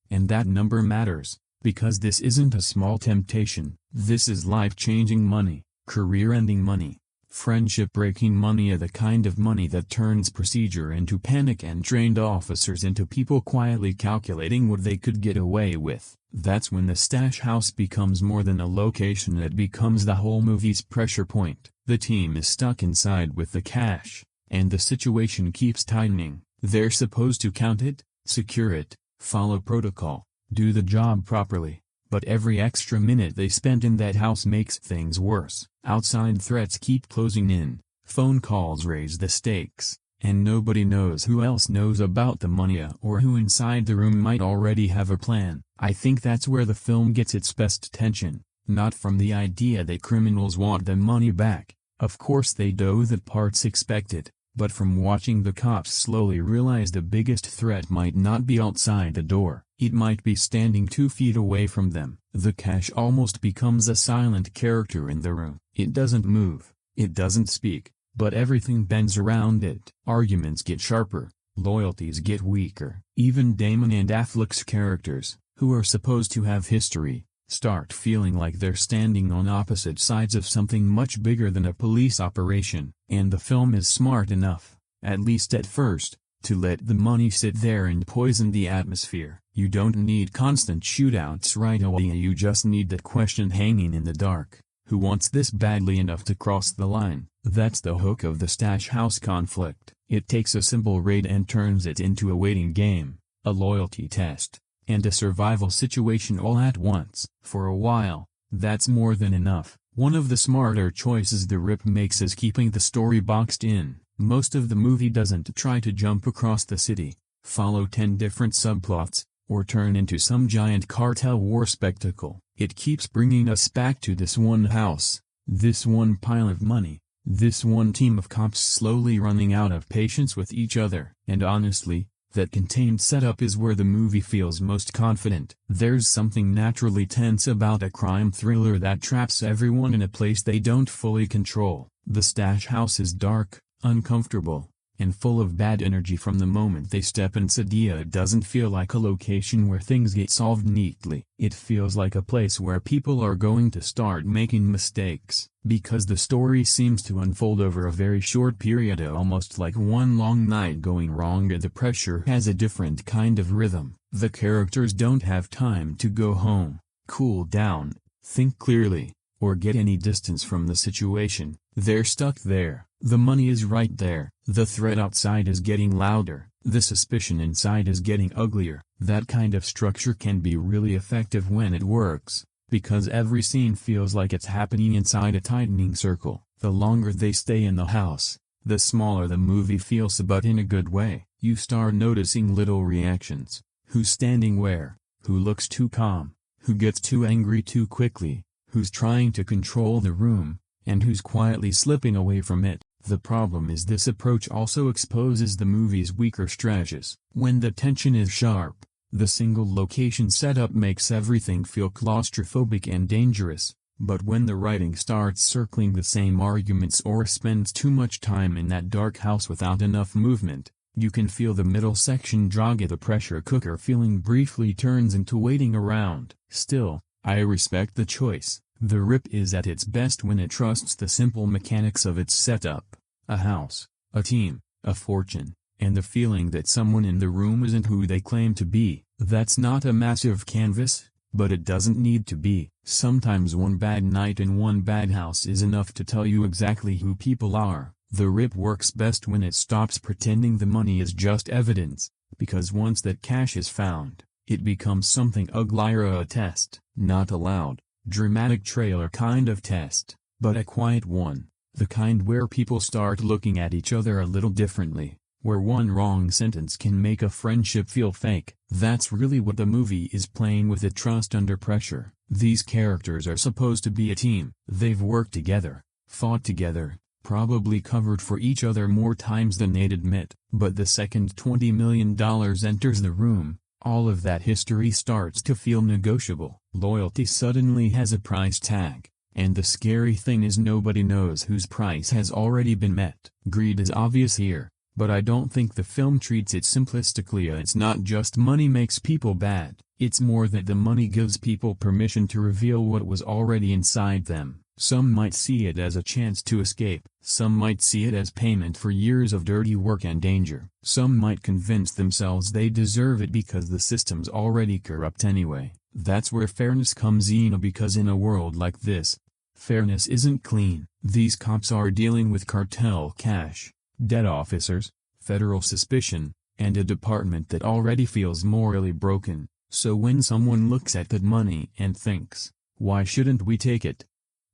and that number matters, because this isn't a small temptation. This is life-changing money, career-ending money, friendship-breaking money, the kind of money that turns procedure into panic and trained officers into people quietly calculating what they could get away with. That's when the stash house becomes more than a location, it becomes the whole movie's pressure point. The team is stuck inside with the cash, and the situation keeps tightening. They're supposed to count it, secure it, follow protocol, do the job properly, but every extra minute they spend in that house makes things worse. Outside threats keep closing in, phone calls raise the stakes, and nobody knows who else knows about the money or who inside the room might already have a plan. I think that's where the film gets its best tension, not from the idea that criminals want the money back, of course they do, that part's expected, but from watching the cops slowly realize the biggest threat might not be outside the door, it might be standing 2 feet away from them. The cash almost becomes a silent character in the room. It doesn't move, it doesn't speak, but everything bends around it. Arguments get sharper, loyalties get weaker. Even Damon and Affleck's characters, who are supposed to have history, start feeling like they're standing on opposite sides of something much bigger than a police operation. And the film is smart enough, at least at first, to let the money sit there and poison the atmosphere. You don't need constant shootouts right away, you just need that question hanging in the dark. Who wants this badly enough to cross the line? That's the hook of the stash house conflict. It takes a simple raid and turns it into a waiting game, a loyalty test, and a survival situation all at once. For a while, that's more than enough. One of the smarter choices the rip makes is keeping the story boxed in. Most of the movie doesn't try to jump across the city, follow 10 different subplots, or turn into some giant cartel war spectacle. It keeps bringing us back to this one house, this one pile of money, this one team of cops slowly running out of patience with each other. And honestly, that contained setup is where the movie feels most confident. There's something naturally tense about a crime thriller that traps everyone in a place they don't fully control. The stash house is dark, uncomfortable, and full of bad energy from the moment they step inside. It doesn't feel like a location where things get solved neatly. It feels like a place where people are going to start making mistakes, because the story seems to unfold over a very short period, almost like one long night going wrong. The pressure has a different kind of rhythm. The characters don't have time to go home, cool down, think clearly, or get any distance from the situation. They're stuck there. The money is right there. The threat outside is getting louder. The suspicion inside is getting uglier. That kind of structure can be really effective when it works, because every scene feels like it's happening inside a tightening circle. The longer they stay in the house, the smaller the movie feels, but in a good way. You start noticing little reactions. Who's standing where? Who looks too calm? Who gets too angry too quickly? Who's trying to control the room? And who's quietly slipping away from it? The problem is this approach also exposes the movie's weaker stretches. When the tension is sharp, the single location setup makes everything feel claustrophobic and dangerous. But when the writing starts circling the same arguments or spends too much time in that dark house without enough movement, you can feel the middle section drag. The pressure cooker feeling briefly turns into waiting around. Still, I respect the choice. The Rip is at its best when it trusts the simple mechanics of its setup: a house, a team, a fortune, and the feeling that someone in the room isn't who they claim to be. That's not a massive canvas, but it doesn't need to be. Sometimes one bad night in one bad house is enough to tell you exactly who people are. The Rip works best when it stops pretending the money is just evidence, because once that cash is found, it becomes something uglier. A test, not a loud, dramatic trailer kind of test, but a quiet one, the kind where people start looking at each other a little differently, where one wrong sentence can make a friendship feel fake. That's really what the movie is playing with: it trust under pressure. These characters are supposed to be a team. They've worked together, fought together, probably covered for each other more times than they'd admit. But the second $20 million enters the room, all of that history starts to feel negotiable. Loyalty suddenly has a price tag, and the scary thing is nobody knows whose price has already been met. Greed is obvious here, but I don't think the film treats it simplistically. It's not just money makes people bad, it's more that the money gives people permission to reveal what was already inside them. Some might see it as a chance to escape, some might see it as payment for years of dirty work and danger. Some might convince themselves they deserve it because the system's already corrupt anyway. That's where fairness comes in, because in a world like this, fairness isn't clean. These cops are dealing with cartel cash, dead officers, federal suspicion, and a department that already feels morally broken. So when someone looks at that money and thinks, why shouldn't we take it?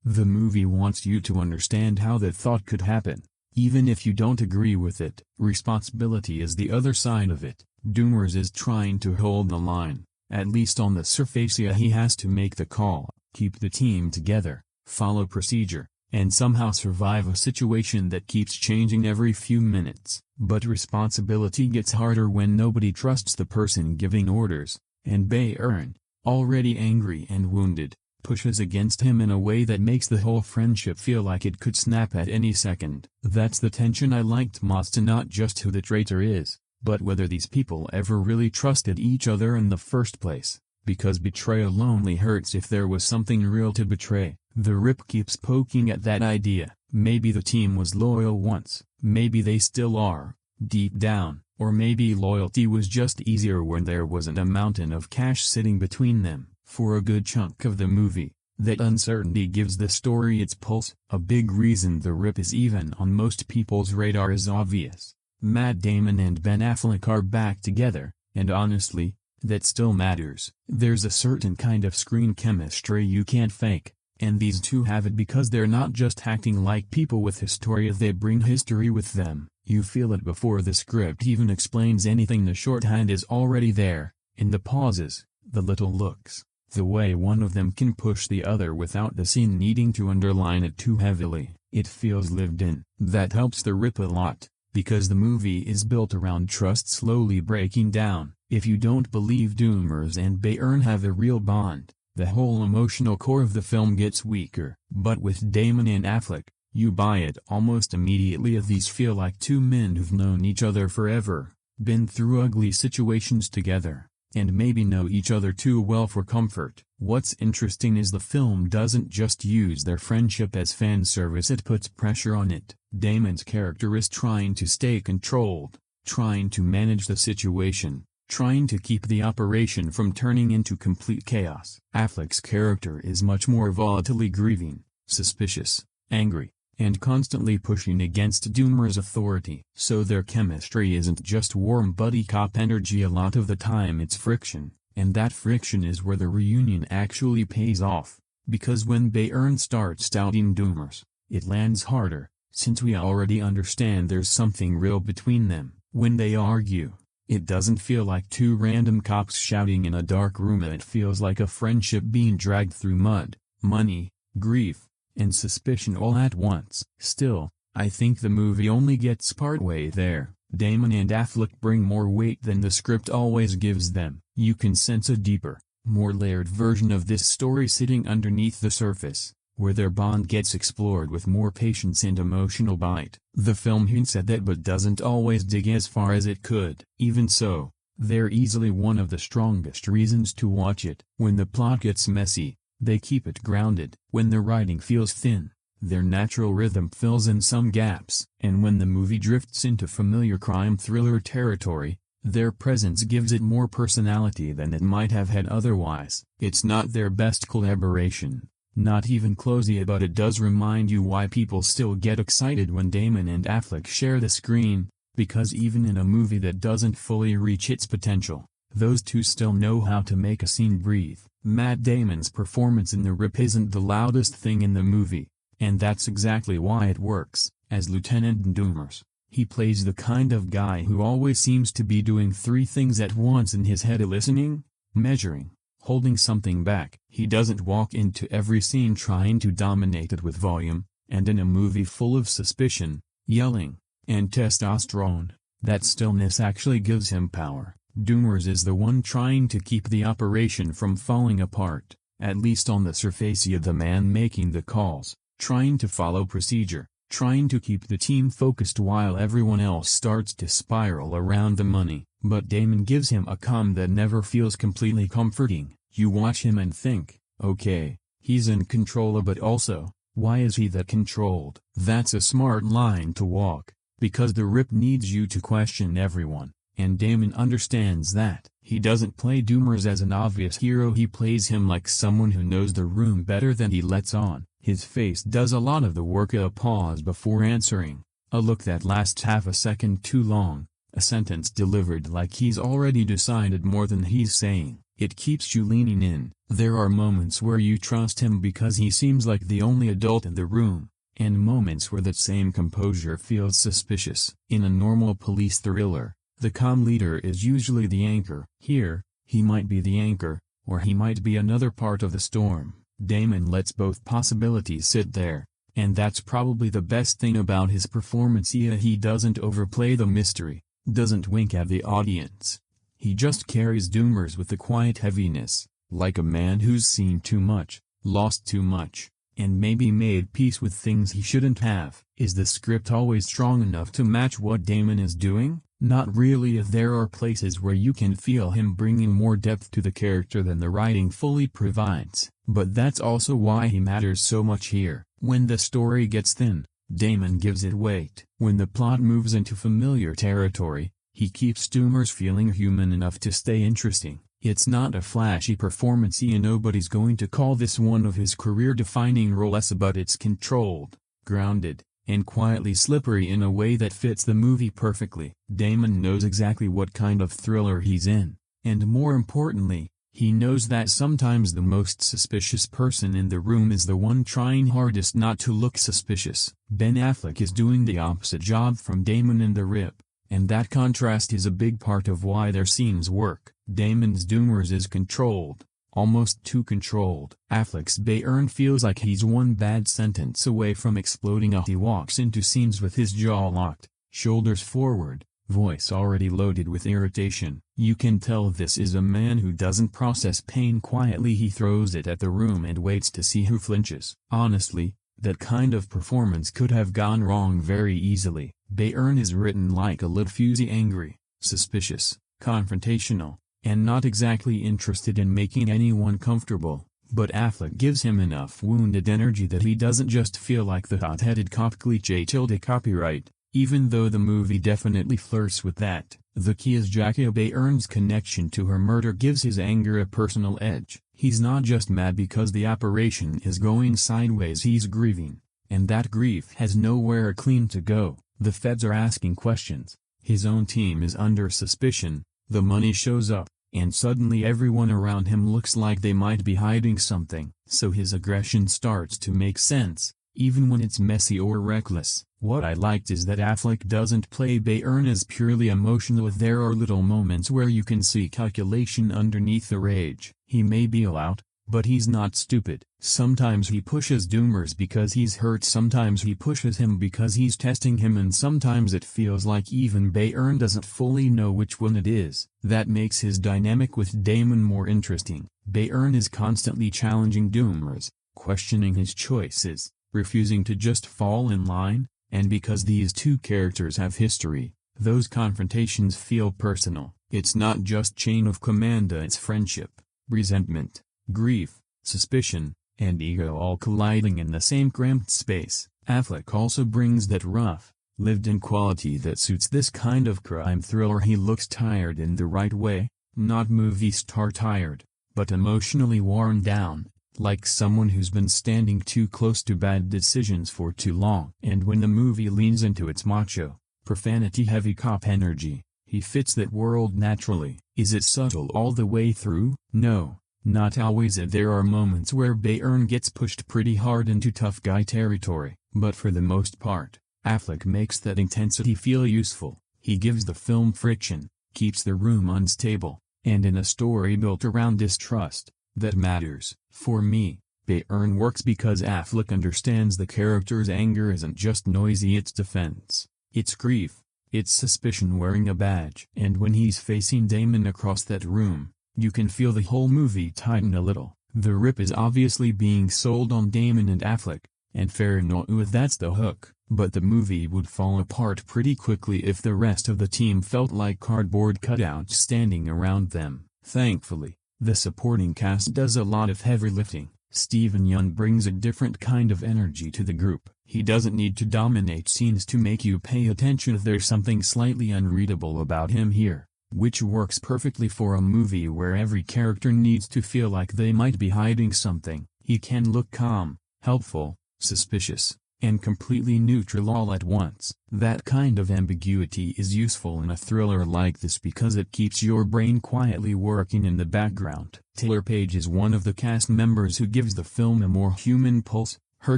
The movie wants you to understand how that thought could happen, even if you don't agree with it. Responsibility is the other side of it. Doomers is trying to hold the line, at least on the surface. He has to make the call, keep the team together, follow procedure, and somehow survive a situation that keeps changing every few minutes. But responsibility gets harder when nobody trusts the person giving orders, and Bayern, already angry and wounded, pushes against him in a way that makes the whole friendship feel like it could snap at any second. That's the tension I liked most, not just who the traitor is, but whether these people ever really trusted each other in the first place, because betrayal only hurts if there was something real to betray. The Rip keeps poking at that idea. Maybe the team was loyal once, maybe they still are, deep down, or maybe loyalty was just easier when there wasn't a mountain of cash sitting between them. For a good chunk of the movie, that uncertainty gives the story its pulse. A big reason The Rip is even on most people's radar is obvious. Matt Damon and Ben Affleck are back together, and honestly, that still matters. There's a certain kind of screen chemistry you can't fake, and these two have it because they're not just acting like people with history, they bring history with them. You feel it before the script even explains anything. The shorthand is already there, in the pauses, the little looks, the way one of them can push the other without the scene needing to underline it too heavily. It feels lived in. That helps The Rip a lot, because the movie is built around trust slowly breaking down. If you don't believe Doomers and Bayern have a real bond, the whole emotional core of the film gets weaker. But with Damon and Affleck, you buy it almost immediately. These feel like two men who've known each other forever, been through ugly situations together, and maybe know each other too well for comfort. What's interesting is the film doesn't just use their friendship as fan service, it puts pressure on it. Damon's character is trying to stay controlled, trying to manage the situation, trying to keep the operation from turning into complete chaos. Affleck's character is much more volatilely grieving, suspicious, angry, and constantly pushing against Doomer's authority. So their chemistry isn't just warm buddy cop energy, a lot of the time it's friction, and that friction is where the reunion actually pays off, because when Bayern starts doubting Doomer's, it lands harder, since we already understand there's something real between them. When they argue, it doesn't feel like two random cops shouting in a dark room, it feels like a friendship being dragged through mud, money, grief, and suspicion all at once. Still, I think the movie only gets partway there. Damon and Affleck bring more weight than the script always gives them. You can sense a deeper, more layered version of this story sitting underneath the surface, where their bond gets explored with more patience and emotional bite. The film hints at that but doesn't always dig as far as it could. Even so, they're easily one of the strongest reasons to watch it. When the plot gets messy, they keep it grounded. When the writing feels thin, their natural rhythm fills in some gaps. And when the movie drifts into familiar crime thriller territory, their presence gives it more personality than it might have had otherwise. It's not their best collaboration, not even closely, but it does remind you why people still get excited when Damon and Affleck share the screen, because even in a movie that doesn't fully reach its potential, those two still know how to make a scene breathe. Matt Damon's performance in The Rip isn't the loudest thing in the movie, and that's exactly why it works. As Lieutenant Doomer, he plays the kind of guy who always seems to be doing three things at once in his head: listening, measuring, holding something back. He doesn't walk into every scene trying to dominate it with volume, and in a movie full of suspicion, yelling, and testosterone, that stillness actually gives him power. Doomer is the one trying to keep the operation from falling apart, at least on the surface. He is the man making the calls, trying to follow procedure, trying to keep the team focused while everyone else starts to spiral around the money. But Damon gives him a calm that never feels completely comforting. You watch him and think, okay, he's in control, but also, why is he that controlled? That's a smart line to walk, because The Rip needs you to question everyone, and Damon understands that. He doesn't play Doomer as an obvious hero, he plays him like someone who knows the room better than he lets on. His face does a lot of the work: a pause before answering, a look that lasts half a second too long, a sentence delivered like he's already decided more than he's saying. It keeps you leaning in. There are moments where you trust him because he seems like the only adult in the room, and moments where that same composure feels suspicious. In a normal police thriller, the calm leader is usually the anchor. Here, he might be the anchor, or he might be another part of the storm. Damon lets both possibilities sit there, and that's probably the best thing about his performance. He doesn't overplay the mystery, doesn't wink at the audience. He just carries Doomer with a quiet heaviness, like a man who's seen too much, lost too much, and maybe made peace with things he shouldn't have. Is the script always strong enough to match what Damon is doing? Not really. If there are places where you can feel him bringing more depth to the character than the writing fully provides, but that's also why he matters so much here. When the story gets thin, Damon gives it weight. When the plot moves into familiar territory, he keeps Doomer feeling human enough to stay interesting. It's not a flashy performance, and nobody's going to call this one of his career-defining roles, but it's controlled, grounded, and quietly slippery in a way that fits the movie perfectly. Damon knows exactly what kind of thriller he's in, and more importantly, he knows that sometimes the most suspicious person in the room is the one trying hardest not to look suspicious. Ben Affleck is doing the opposite job from Damon in The Rip, and that contrast is a big part of why their scenes work. Damon's Doomer is controlled, almost too controlled. Affleck's Bayern feels like he's one bad sentence away from exploding. He walks into scenes with his jaw locked, shoulders forward, voice already loaded with irritation. You can tell this is a man who doesn't process pain quietly. He throws it at the room and waits to see who flinches. Honestly, that kind of performance could have gone wrong very easily. Bayern is written like a Litfusy, angry, suspicious, confrontational, and not exactly interested in making anyone comfortable, but Affleck gives him enough wounded energy that he doesn't just feel like the hot-headed cop cliché. Copyright, even though the movie definitely flirts with that. The key is Jackie Bayern's connection to her murder gives his anger a personal edge. He's not just mad because the operation is going sideways, he's grieving, And that grief has nowhere clean to go. The feds are asking questions. His own team is under suspicion. The money shows up, and suddenly everyone around him looks like they might be hiding something. So his aggression starts to make sense, even when it's messy or reckless. What I liked is that Affleck doesn't play Bayern as purely emotional. There are little moments where you can see calculation underneath the rage. He may be out, but he's not stupid. Sometimes he pushes Doomers because he's hurt, sometimes he pushes him because he's testing him, and sometimes it feels like even Bayern doesn't fully know which one it is. That makes his dynamic with Damon more interesting. Bayern is constantly challenging Doomers, questioning his choices, refusing to just fall in line, and because these two characters have history, those confrontations feel personal. It's not just chain of command, it's friendship, resentment, grief, suspicion, and ego all colliding in the same cramped space. Affleck also brings that rough, lived-in quality that suits this kind of crime thriller. He looks tired in the right way, not movie star tired, but emotionally worn down, like someone who's been standing too close to bad decisions for too long. And when the movie leans into its macho, profanity-heavy cop energy, he fits that world naturally. Is it subtle all the way through? No. Not always. There are moments where Bayern gets pushed pretty hard into tough guy territory, but for the most part, Affleck makes that intensity feel useful. He gives the film friction, keeps the room unstable, and in a story built around distrust, that matters. For me, Bayern works because Affleck understands the character's anger isn't just noisy, it's defense, it's grief, it's suspicion wearing a badge. And when he's facing Damon across that room, you can feel the whole movie tighten a little. The rip is obviously being sold on Damon and Affleck, and fair enough, that's the hook. But the movie would fall apart pretty quickly if the rest of the team felt like cardboard cutouts standing around them. Thankfully, the supporting cast does a lot of heavy lifting. Steven Yeun brings a different kind of energy to the group. He doesn't need to dominate scenes to make you pay attention. There's something slightly unreadable about him here, which works perfectly for a movie where every character needs to feel like they might be hiding something. He can look calm, helpful, suspicious, and completely neutral all at once. That kind of ambiguity is useful in a thriller like this because it keeps your brain quietly working in the background. Taylor Page is one of the cast members who gives the film a more human pulse. Her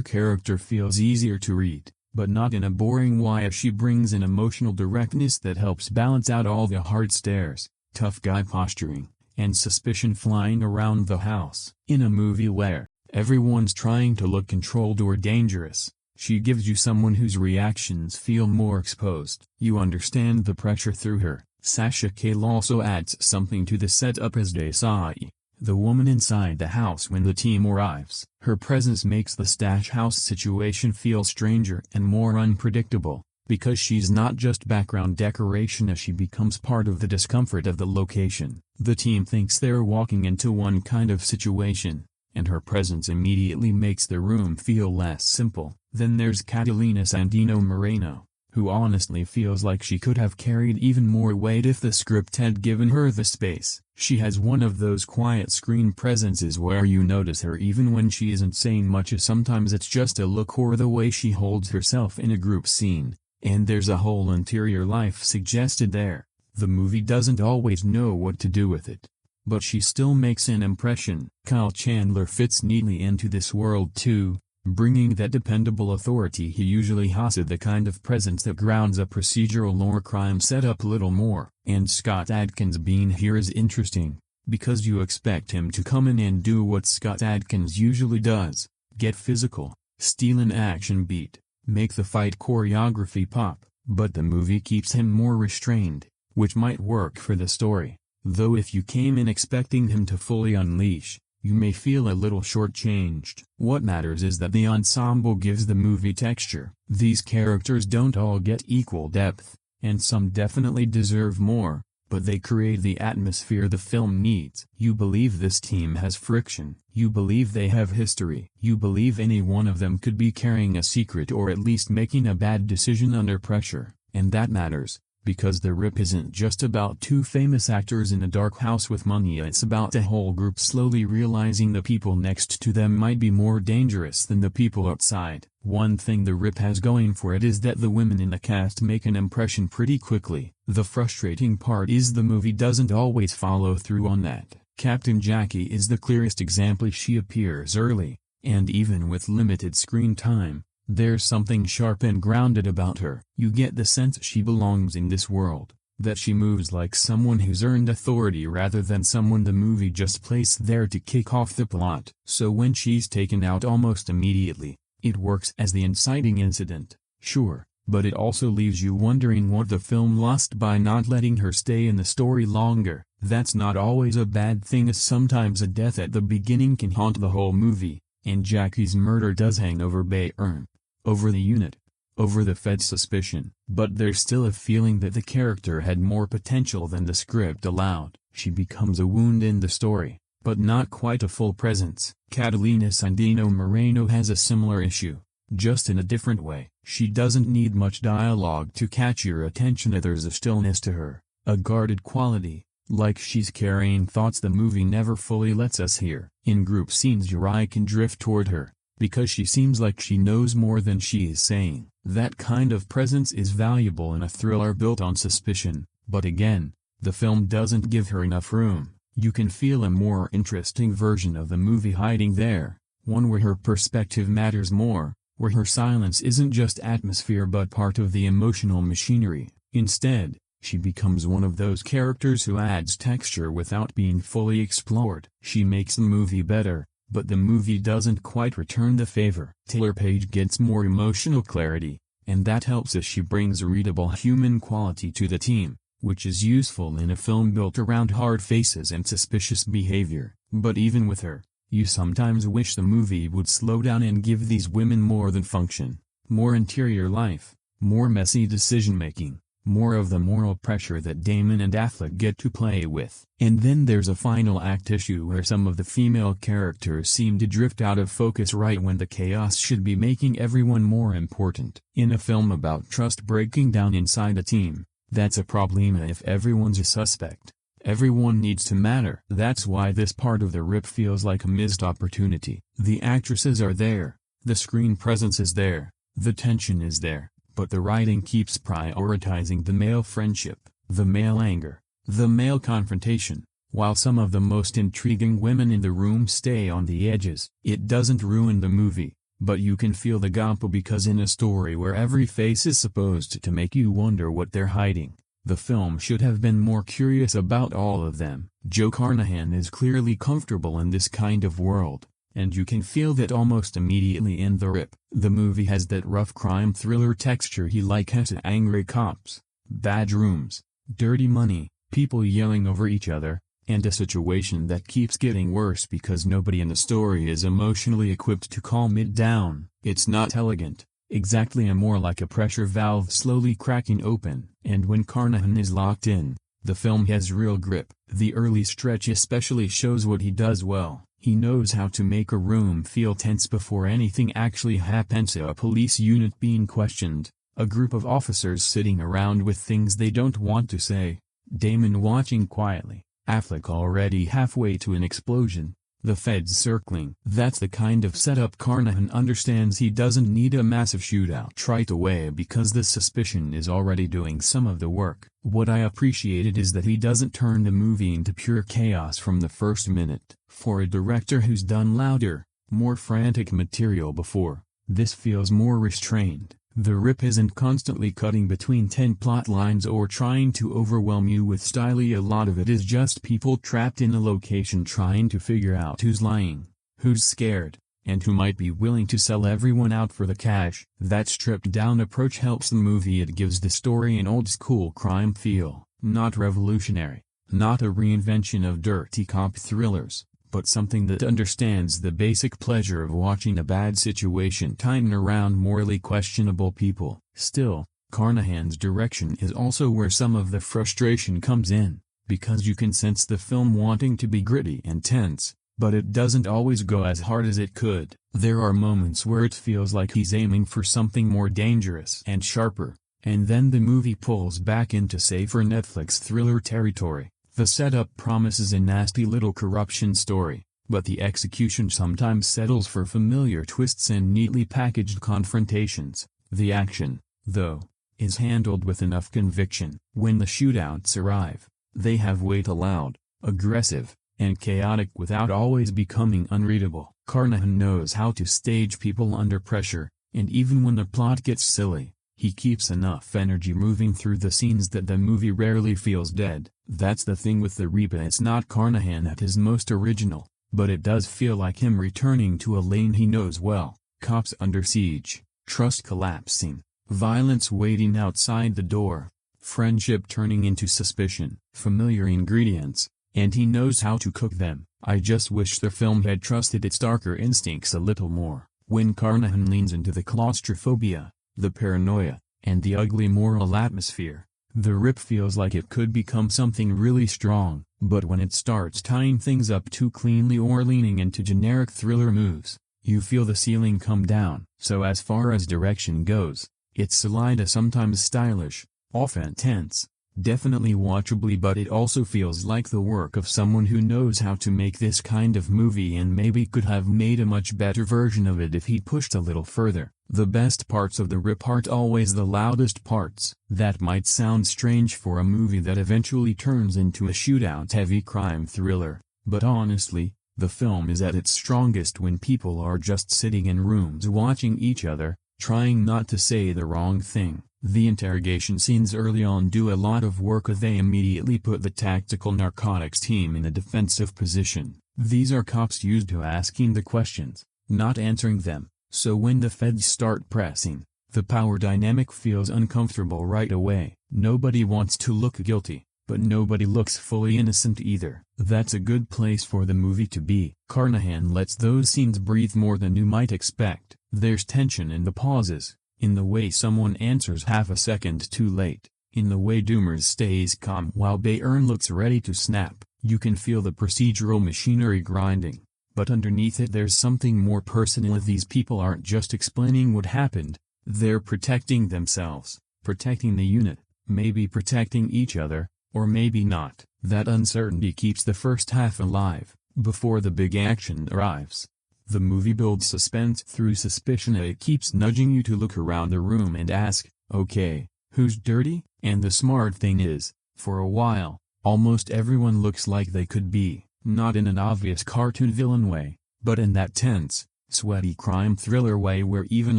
character feels easier to read, but not in a boring way. She brings an emotional directness that helps balance out all the hard stares, tough guy posturing, and suspicion flying around the house. In a movie where everyone's trying to look controlled or dangerous, she gives you someone whose reactions feel more exposed. You understand the pressure through her. Sasha Cale also adds something to the setup as Desai, the woman inside the house when the team arrives. Her presence makes the stash house situation feel stranger and more unpredictable, because she's not just background decoration as she becomes part of the discomfort of the location. The team thinks they're walking into one kind of situation, and her presence immediately makes the room feel less simple. Then there's Catalina Sandino Moreno, who honestly feels like she could have carried even more weight if the script had given her the space. She has one of those quiet screen presences where you notice her even when she isn't saying much. Sometimes it's just a look or the way she holds herself in a group scene, and there's a whole interior life suggested there. The movie doesn't always know what to do with it, but she still makes an impression. Kyle Chandler fits neatly into this world too, bringing that dependable authority he usually has, the kind of presence that grounds a procedural or crime setup a little more. And Scott Adkins being here is interesting, because you expect him to come in and do what Scott Adkins usually does, get physical, steal an action beat, make the fight choreography pop, but the movie keeps him more restrained, which might work for the story. Though if you came in expecting him to fully unleash, you may feel a little shortchanged. What matters is that the ensemble gives the movie texture. These characters don't all get equal depth, and some definitely deserve more, but they create the atmosphere the film needs. You believe this team has friction. You believe they have history. You believe any one of them could be carrying a secret or at least making a bad decision under pressure. And that matters. Because The Rip isn't just about two famous actors in a dark house with money, it's about a whole group slowly realizing the people next to them might be more dangerous than the people outside. One thing The Rip has going for it is that the women in the cast make an impression pretty quickly. The frustrating part is the movie doesn't always follow through on that. Captain Jackie is the clearest example. She appears early, and even with limited screen time, there's something sharp and grounded about her. You get the sense she belongs in this world, that she moves like someone who's earned authority rather than someone the movie just placed there to kick off the plot. So when she's taken out almost immediately, it works as the inciting incident, sure, but it also leaves you wondering what the film lost by not letting her stay in the story longer. That's not always a bad thing, as sometimes a death at the beginning can haunt the whole movie, and Jackie's murder does hang over Bayern, over the unit, over the Fed's suspicion. But there's still a feeling that the character had more potential than the script allowed. She becomes a wound in the story, but not quite a full presence. Catalina Sandino Moreno has a similar issue, just in a different way. She doesn't need much dialogue to catch your attention. There's a stillness to her, a guarded quality, like she's carrying thoughts the movie never fully lets us hear. In group scenes your eye can drift toward her, because she seems like she knows more than she is saying. That kind of presence is valuable in a thriller built on suspicion, but again, the film doesn't give her enough room. You can feel a more interesting version of the movie hiding there, one where her perspective matters more, where her silence isn't just atmosphere but part of the emotional machinery. Instead, she becomes one of those characters who adds texture without being fully explored. She makes the movie better, but the movie doesn't quite return the favor. Taylor Page gets more emotional clarity, and that helps as she brings a readable human quality to the team, which is useful in a film built around hard faces and suspicious behavior. But even with her, you sometimes wish the movie would slow down and give these women more than function, more interior life, more messy decision-making, more of the moral pressure that Damon and Affleck get to play with. And then there's a final act issue where some of the female characters seem to drift out of focus right when the chaos should be making everyone more important. In a film about trust breaking down inside a team, that's a problem. If everyone's a suspect, everyone needs to matter. That's why this part of The Rip feels like a missed opportunity. The actresses are there, the screen presence is there, the tension is there, but the writing keeps prioritizing the male friendship, the male anger, the male confrontation, while some of the most intriguing women in the room stay on the edges. It doesn't ruin the movie, but you can feel the gap because in a story where every face is supposed to make you wonder what they're hiding, the film should have been more curious about all of them. Joe Carnahan is clearly comfortable in this kind of world, and you can feel that almost immediately in The Rip. The movie has that rough crime thriller texture he likes: angry cops, bad rooms, dirty money, people yelling over each other, and a situation that keeps getting worse because nobody in the story is emotionally equipped to calm it down. It's not elegant, exactly, and more like a pressure valve slowly cracking open. And when Carnahan is locked in, the film has real grip. The early stretch especially shows what he does well. He knows how to make a room feel tense before anything actually happens. A police unit being questioned, a group of officers sitting around with things they don't want to say, Damon watching quietly, Affleck already halfway to an explosion, the feds circling. That's the kind of setup Carnahan understands. He doesn't need a massive shootout right away because the suspicion is already doing some of the work. What I appreciated is that he doesn't turn the movie into pure chaos from the first minute. For a director who's done louder, more frantic material before, this feels more restrained. The Rip isn't constantly cutting between 10 plot lines or trying to overwhelm you with style. A lot of it is just people trapped in a location trying to figure out who's lying, who's scared, and who might be willing to sell everyone out for the cash. That stripped-down approach helps the movie. It gives the story an old-school crime feel, not revolutionary, not a reinvention of dirty cop thrillers, but something that understands the basic pleasure of watching a bad situation tighten around morally questionable people. Still, Carnahan's direction is also where some of the frustration comes in, because you can sense the film wanting to be gritty and tense, but it doesn't always go as hard as it could. There are moments where it feels like he's aiming for something more dangerous and sharper, And then the movie pulls back into safer Netflix thriller territory. The setup promises a nasty little corruption story, but the execution sometimes settles for familiar twists and neatly packaged confrontations. The action, though, is handled with enough conviction. When the shootouts arrive, they have weight, loud, aggressive, and chaotic without always becoming unreadable. Carnahan knows how to stage people under pressure, and even when the plot gets silly, he keeps enough energy moving through the scenes that the movie rarely feels dead. That's the thing with the Reaper, it's not Carnahan at his most original, but it does feel like him returning to a lane he knows well. Cops under siege, trust collapsing, violence waiting outside the door, friendship turning into suspicion, familiar ingredients, and he knows how to cook them. I just wish the film had trusted its darker instincts a little more. When Carnahan leans into the claustrophobia, the paranoia, and the ugly moral atmosphere, the Rip feels like it could become something really strong. But when it starts tying things up too cleanly or leaning into generic thriller moves, you feel the ceiling come down. So as far as direction goes, it's solid, sometimes stylish, often tense, definitely watchably, but it also feels like the work of someone who knows how to make this kind of movie and maybe could have made a much better version of it if he'd pushed a little further. The best parts of the Rip aren't always the loudest parts. That might sound strange for a movie that eventually turns into a shootout-heavy crime thriller, but honestly, the film is at its strongest when people are just sitting in rooms watching each other, trying not to say the wrong thing. The interrogation scenes early on do a lot of work. They immediately put the tactical narcotics team in a defensive position. These are cops used to asking the questions, not answering them, so when the feds start pressing, the power dynamic feels uncomfortable right away. Nobody wants to look guilty, but nobody looks fully innocent either. That's a good place for the movie to be. Carnahan lets those scenes breathe more than you might expect. There's tension in the pauses, in the way someone answers half a second too late, in the way Doomer stays calm while Bayern looks ready to snap. You can feel the procedural machinery grinding, but underneath it there's something more personal. These people aren't just explaining what happened, they're protecting themselves, protecting the unit, maybe protecting each other, or maybe not. That uncertainty keeps the first half alive, before the big action arrives. The movie builds suspense through suspicion. It keeps nudging you to look around the room and ask, okay, who's dirty? And the smart thing is, for a while, almost everyone looks like they could be, not in an obvious cartoon villain way, but in that tense, sweaty crime thriller way where even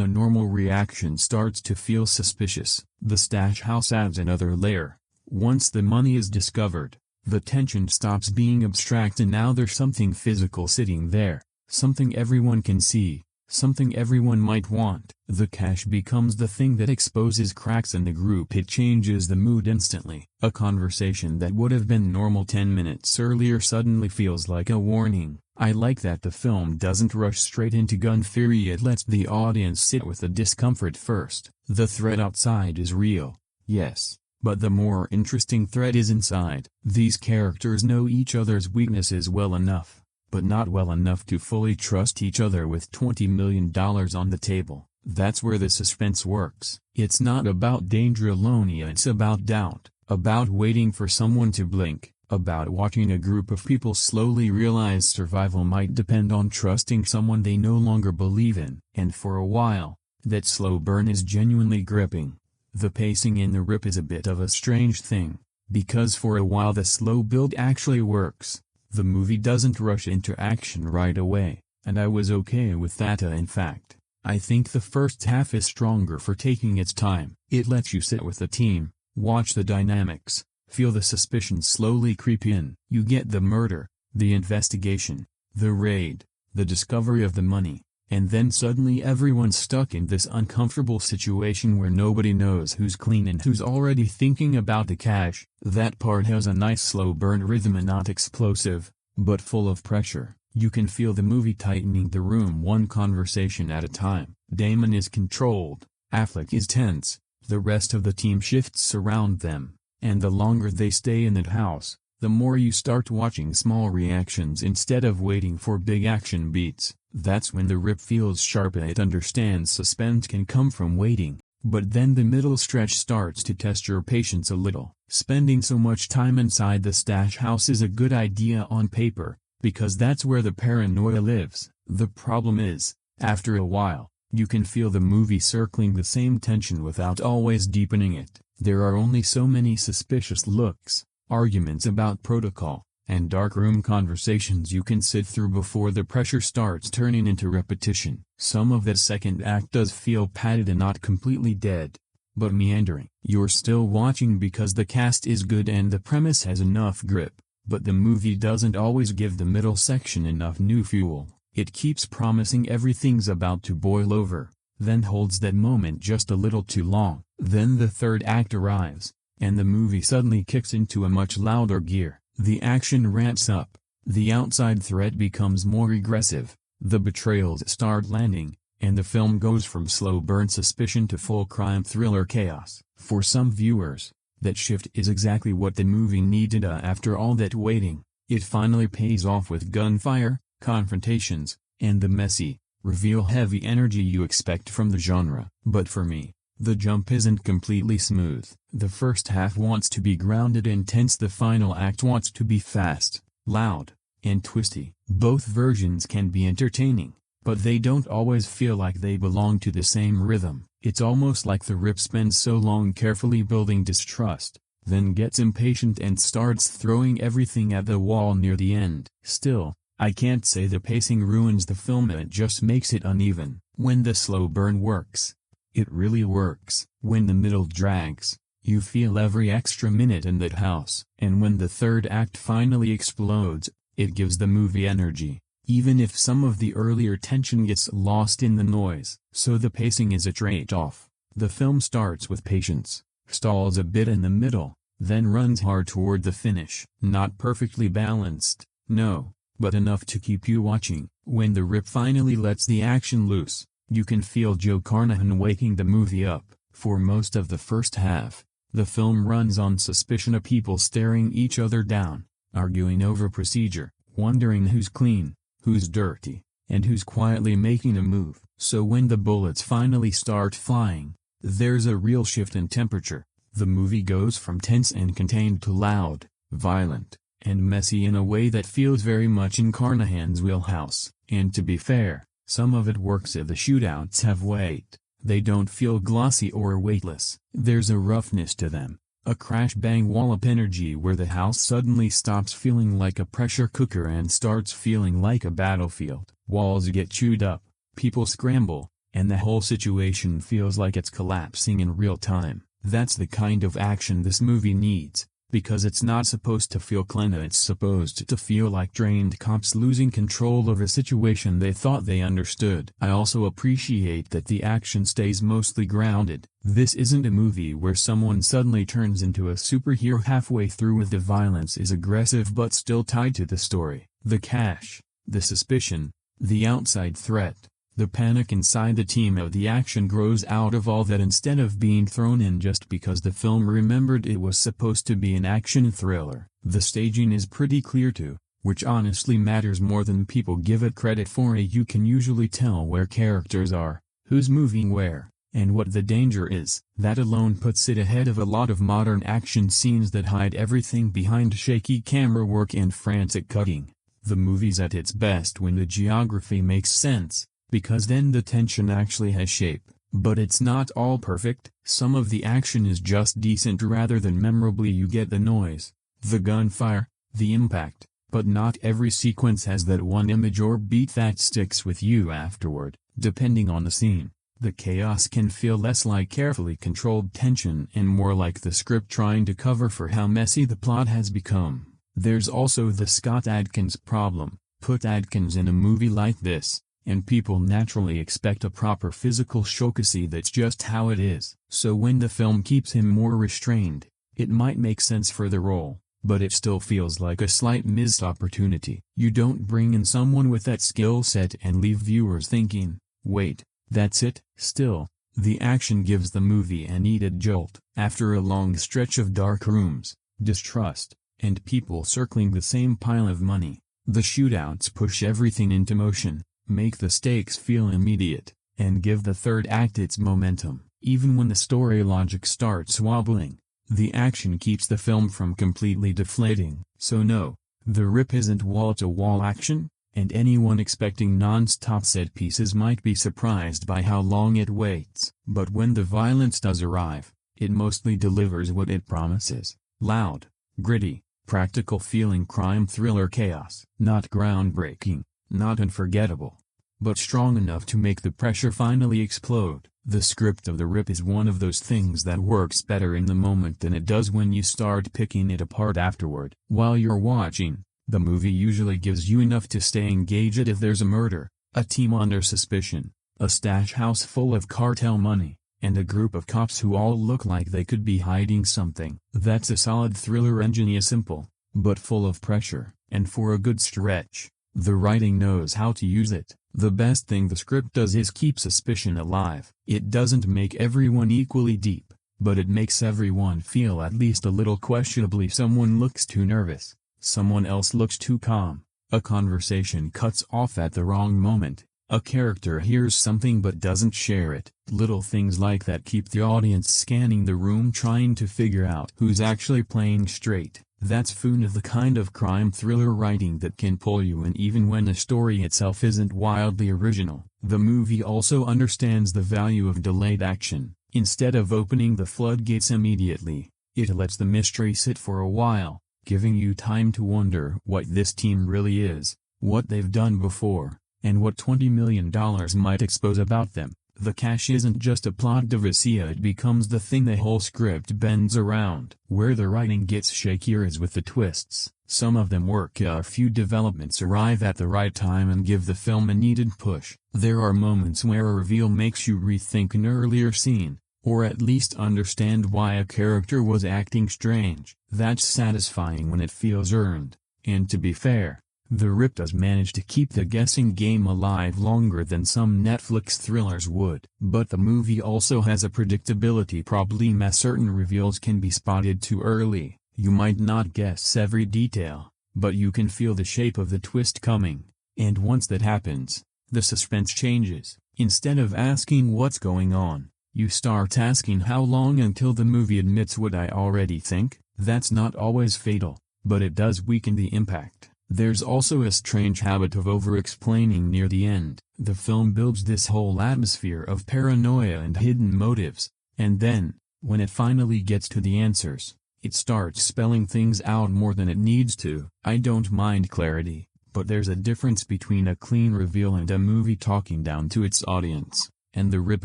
a normal reaction starts to feel suspicious. The stash house adds another layer. Once the money is discovered, the tension stops being abstract and now there's something physical sitting there. Something everyone can see, something everyone might want. The cash becomes the thing that exposes cracks in the group. It changes the mood instantly. A conversation that would have been normal 10 minutes earlier suddenly feels like a warning. I like that the film doesn't rush straight into gun theory. It lets the audience sit with the discomfort first. The threat outside is real, yes, but the more interesting threat is inside. These characters know each other's weaknesses well enough, but not well enough to fully trust each other with $20 million on the table. That's where the suspense works. It's not about danger alone, it's about doubt, about waiting for someone to blink, about watching a group of people slowly realize survival might depend on trusting someone they no longer believe in. And for a while, that slow burn is genuinely gripping. The pacing in the Rip is a bit of a strange thing, because for a while the slow build actually works. The movie doesn't rush into action right away, and I was okay with that. In fact, I think the first half is stronger for taking its time. It lets you sit with the team, watch the dynamics, feel the suspicion slowly creep in. You get the murder, the investigation, the raid, the discovery of the money, and then suddenly everyone's stuck in this uncomfortable situation where nobody knows who's clean and who's already thinking about the cash. That part has a nice slow burn rhythm and not explosive, but full of pressure. You can feel the movie tightening the room one conversation at a time. Damon is controlled, Affleck is tense, the rest of the team shifts around them, and the longer they stay in that house, the more you start watching small reactions instead of waiting for big action beats. That's when the Rip feels sharp. It understands suspense can come from waiting, But then the middle stretch starts to test your patience a little. Spending so much time inside the stash house is a good idea on paper, because that's where the paranoia lives. The problem is, after a while, you can feel the movie circling the same tension without always deepening it. There are only so many suspicious looks, arguments about protocol, and darkroom conversations you can sit through before the pressure starts turning into repetition. Some of the second act does feel padded and not completely dead, but meandering. You're still watching because the cast is good and the premise has enough grip, but the movie doesn't always give the middle section enough new fuel. It keeps promising everything's about to boil over, then holds that moment just a little too long. Then the third act arrives, and the movie suddenly kicks into a much louder gear. The action ramps up, the outside threat becomes more aggressive, the betrayals start landing, and the film goes from slow burn suspicion to full crime thriller chaos. For some viewers, that shift is exactly what the movie needed. After all that waiting, it finally pays off with gunfire, confrontations, and the messy, reveal-heavy energy you expect from the genre. But for me, the jump isn't completely smooth. The first half wants to be grounded and tense. The final act wants to be fast, loud, and twisty. Both versions can be entertaining, but they don't always feel like they belong to the same rhythm. It's almost like the rip spends so long carefully building distrust, then gets impatient and starts throwing everything at the wall near the end. Still, I can't say the pacing ruins the film, it just makes it uneven. When the slow burn works, it really works. When the middle drags, you feel every extra minute in that house. And when the third act finally explodes, it gives the movie energy, even if some of the earlier tension gets lost in the noise. So the pacing is a trade-off. The film starts with patience, stalls a bit in the middle, then runs hard toward the finish. Not perfectly balanced, no, but enough to keep you watching. When the rip finally lets the action loose, you can feel Joe Carnahan waking the movie up. For most of the first half, the film runs on suspicion of people staring each other down, arguing over procedure, wondering who's clean, who's dirty, and who's quietly making a move. So when the bullets finally start flying, there's a real shift in temperature. The movie goes from tense and contained to loud, violent, and messy in a way that feels very much in Carnahan's wheelhouse. And to be fair, some of it works if the shootouts have weight. They don't feel glossy or weightless. There's a roughness to them, a crash-bang wallop energy where the house suddenly stops feeling like a pressure cooker and starts feeling like a battlefield. Walls get chewed up, people scramble, and the whole situation feels like it's collapsing in real time. That's the kind of action this movie needs, because it's not supposed to feel clean, it's supposed to feel like trained cops losing control of a situation they thought they understood. I also appreciate that the action stays mostly grounded. This isn't a movie where someone suddenly turns into a superhero halfway through with the violence is aggressive but still tied to the story. The cash, the suspicion, the outside threat, the panic inside the team of the action grows out of all that instead of being thrown in just because the film remembered it was supposed to be an action thriller. The staging is pretty clear too, which honestly matters more than people give it credit for. You can usually tell where characters are, who's moving where, and what the danger is. That alone puts it ahead of a lot of modern action scenes that hide everything behind shaky camera work and frantic cutting. The movie's at its best when the geography makes sense, because then the tension actually has shape. But it's not all perfect. Some of the action is just decent rather than memorably. You get the noise, the gunfire, the impact, but not every sequence has that one image or beat that sticks with you afterward. Depending on the scene, the chaos can feel less like carefully controlled tension and more like the script trying to cover for how messy the plot has become. There's also the Scott Adkins problem. Put Adkins in a movie like this, and people naturally expect a proper physical showcase. That's just how it is. So when the film keeps him more restrained, it might make sense for the role, but it still feels like a slight missed opportunity. You don't bring in someone with that skill set and leave viewers thinking, wait, that's it? Still, the action gives the movie a needed jolt. After a long stretch of dark rooms, distrust, and people circling the same pile of money, the shootouts push everything into motion, make the stakes feel immediate, and give the third act its momentum. Even when the story logic starts wobbling, the action keeps the film from completely deflating. So no, The Rip isn't wall-to-wall action, and anyone expecting non-stop set pieces might be surprised by how long it waits. But when the violence does arrive, it mostly delivers what it promises: loud, gritty, practical feeling crime thriller chaos. Not groundbreaking, not unforgettable, but strong enough to make the pressure finally explode. The script of The Rip is one of those things that works better in the moment than it does when you start picking it apart afterward. While you're watching, the movie usually gives you enough to stay engaged. If there's a murder, a team under suspicion, a stash house full of cartel money, and a group of cops who all look like they could be hiding something, that's a solid thriller engine. Simple, but full of pressure, and for a good stretch, the writing knows how to use it. The best thing the script does is keep suspicion alive. It doesn't make everyone equally deep, but it makes everyone feel at least a little questionably. Someone looks too nervous, someone else looks too calm, a conversation cuts off at the wrong moment, a character hears something but doesn't share it. Little things like that keep the audience scanning the room trying to figure out who's actually playing straight. That's the kind of crime thriller writing that can pull you in even when the story itself isn't wildly original. The movie also understands the value of delayed action. Instead of opening the floodgates immediately, it lets the mystery sit for a while, giving you time to wonder what this team really is, what they've done before, and what $20 million might expose about them. The cash isn't just a plot device, it becomes the thing the whole script bends around. Where the writing gets shakier is with the twists. Some of them work, a few developments arrive at the right time and give the film a needed push. There are moments where a reveal makes you rethink an earlier scene, or at least understand why a character was acting strange. That's satisfying when it feels earned, and to be fair, The Rip does manage to keep the guessing game alive longer than some Netflix thrillers would. But the movie also has a predictability problem, as certain reveals can be spotted too early. You might not guess every detail, but you can feel the shape of the twist coming, and once that happens, the suspense changes. Instead of asking what's going on, you start asking how long until the movie admits what I already think. That's not always fatal, but it does weaken the impact. There's also a strange habit of over-explaining near the end. The film builds this whole atmosphere of paranoia and hidden motives, and then, when it finally gets to the answers, it starts spelling things out more than it needs to. I don't mind clarity, but there's a difference between a clean reveal and a movie talking down to its audience, and The Rip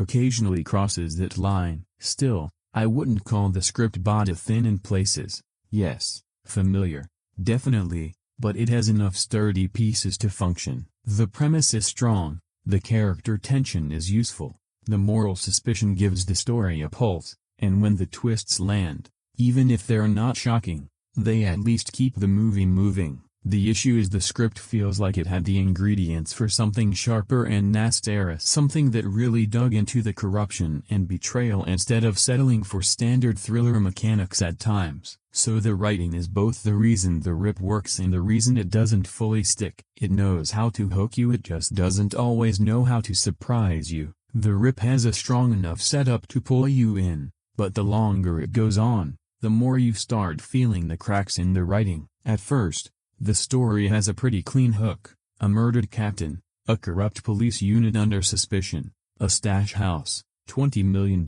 occasionally crosses that line. Still, I wouldn't call the script body thin in places. Yes, familiar, definitely, but it has enough sturdy pieces to function. The premise is strong, the character tension is useful, the moral suspicion gives the story a pulse, and when the twists land, even if they're not shocking, they at least keep the movie moving. The issue is the script feels like it had the ingredients for something sharper and nastier, something that really dug into the corruption and betrayal instead of settling for standard thriller mechanics at times. So the writing is both the reason The Rip works and the reason it doesn't fully stick. It knows how to hook you, it just doesn't always know how to surprise you. The Rip has a strong enough setup to pull you in, but the longer it goes on, the more you start feeling the cracks in the writing. At first, the story has a pretty clean hook: a murdered captain, a corrupt police unit under suspicion, a stash house, $20 million,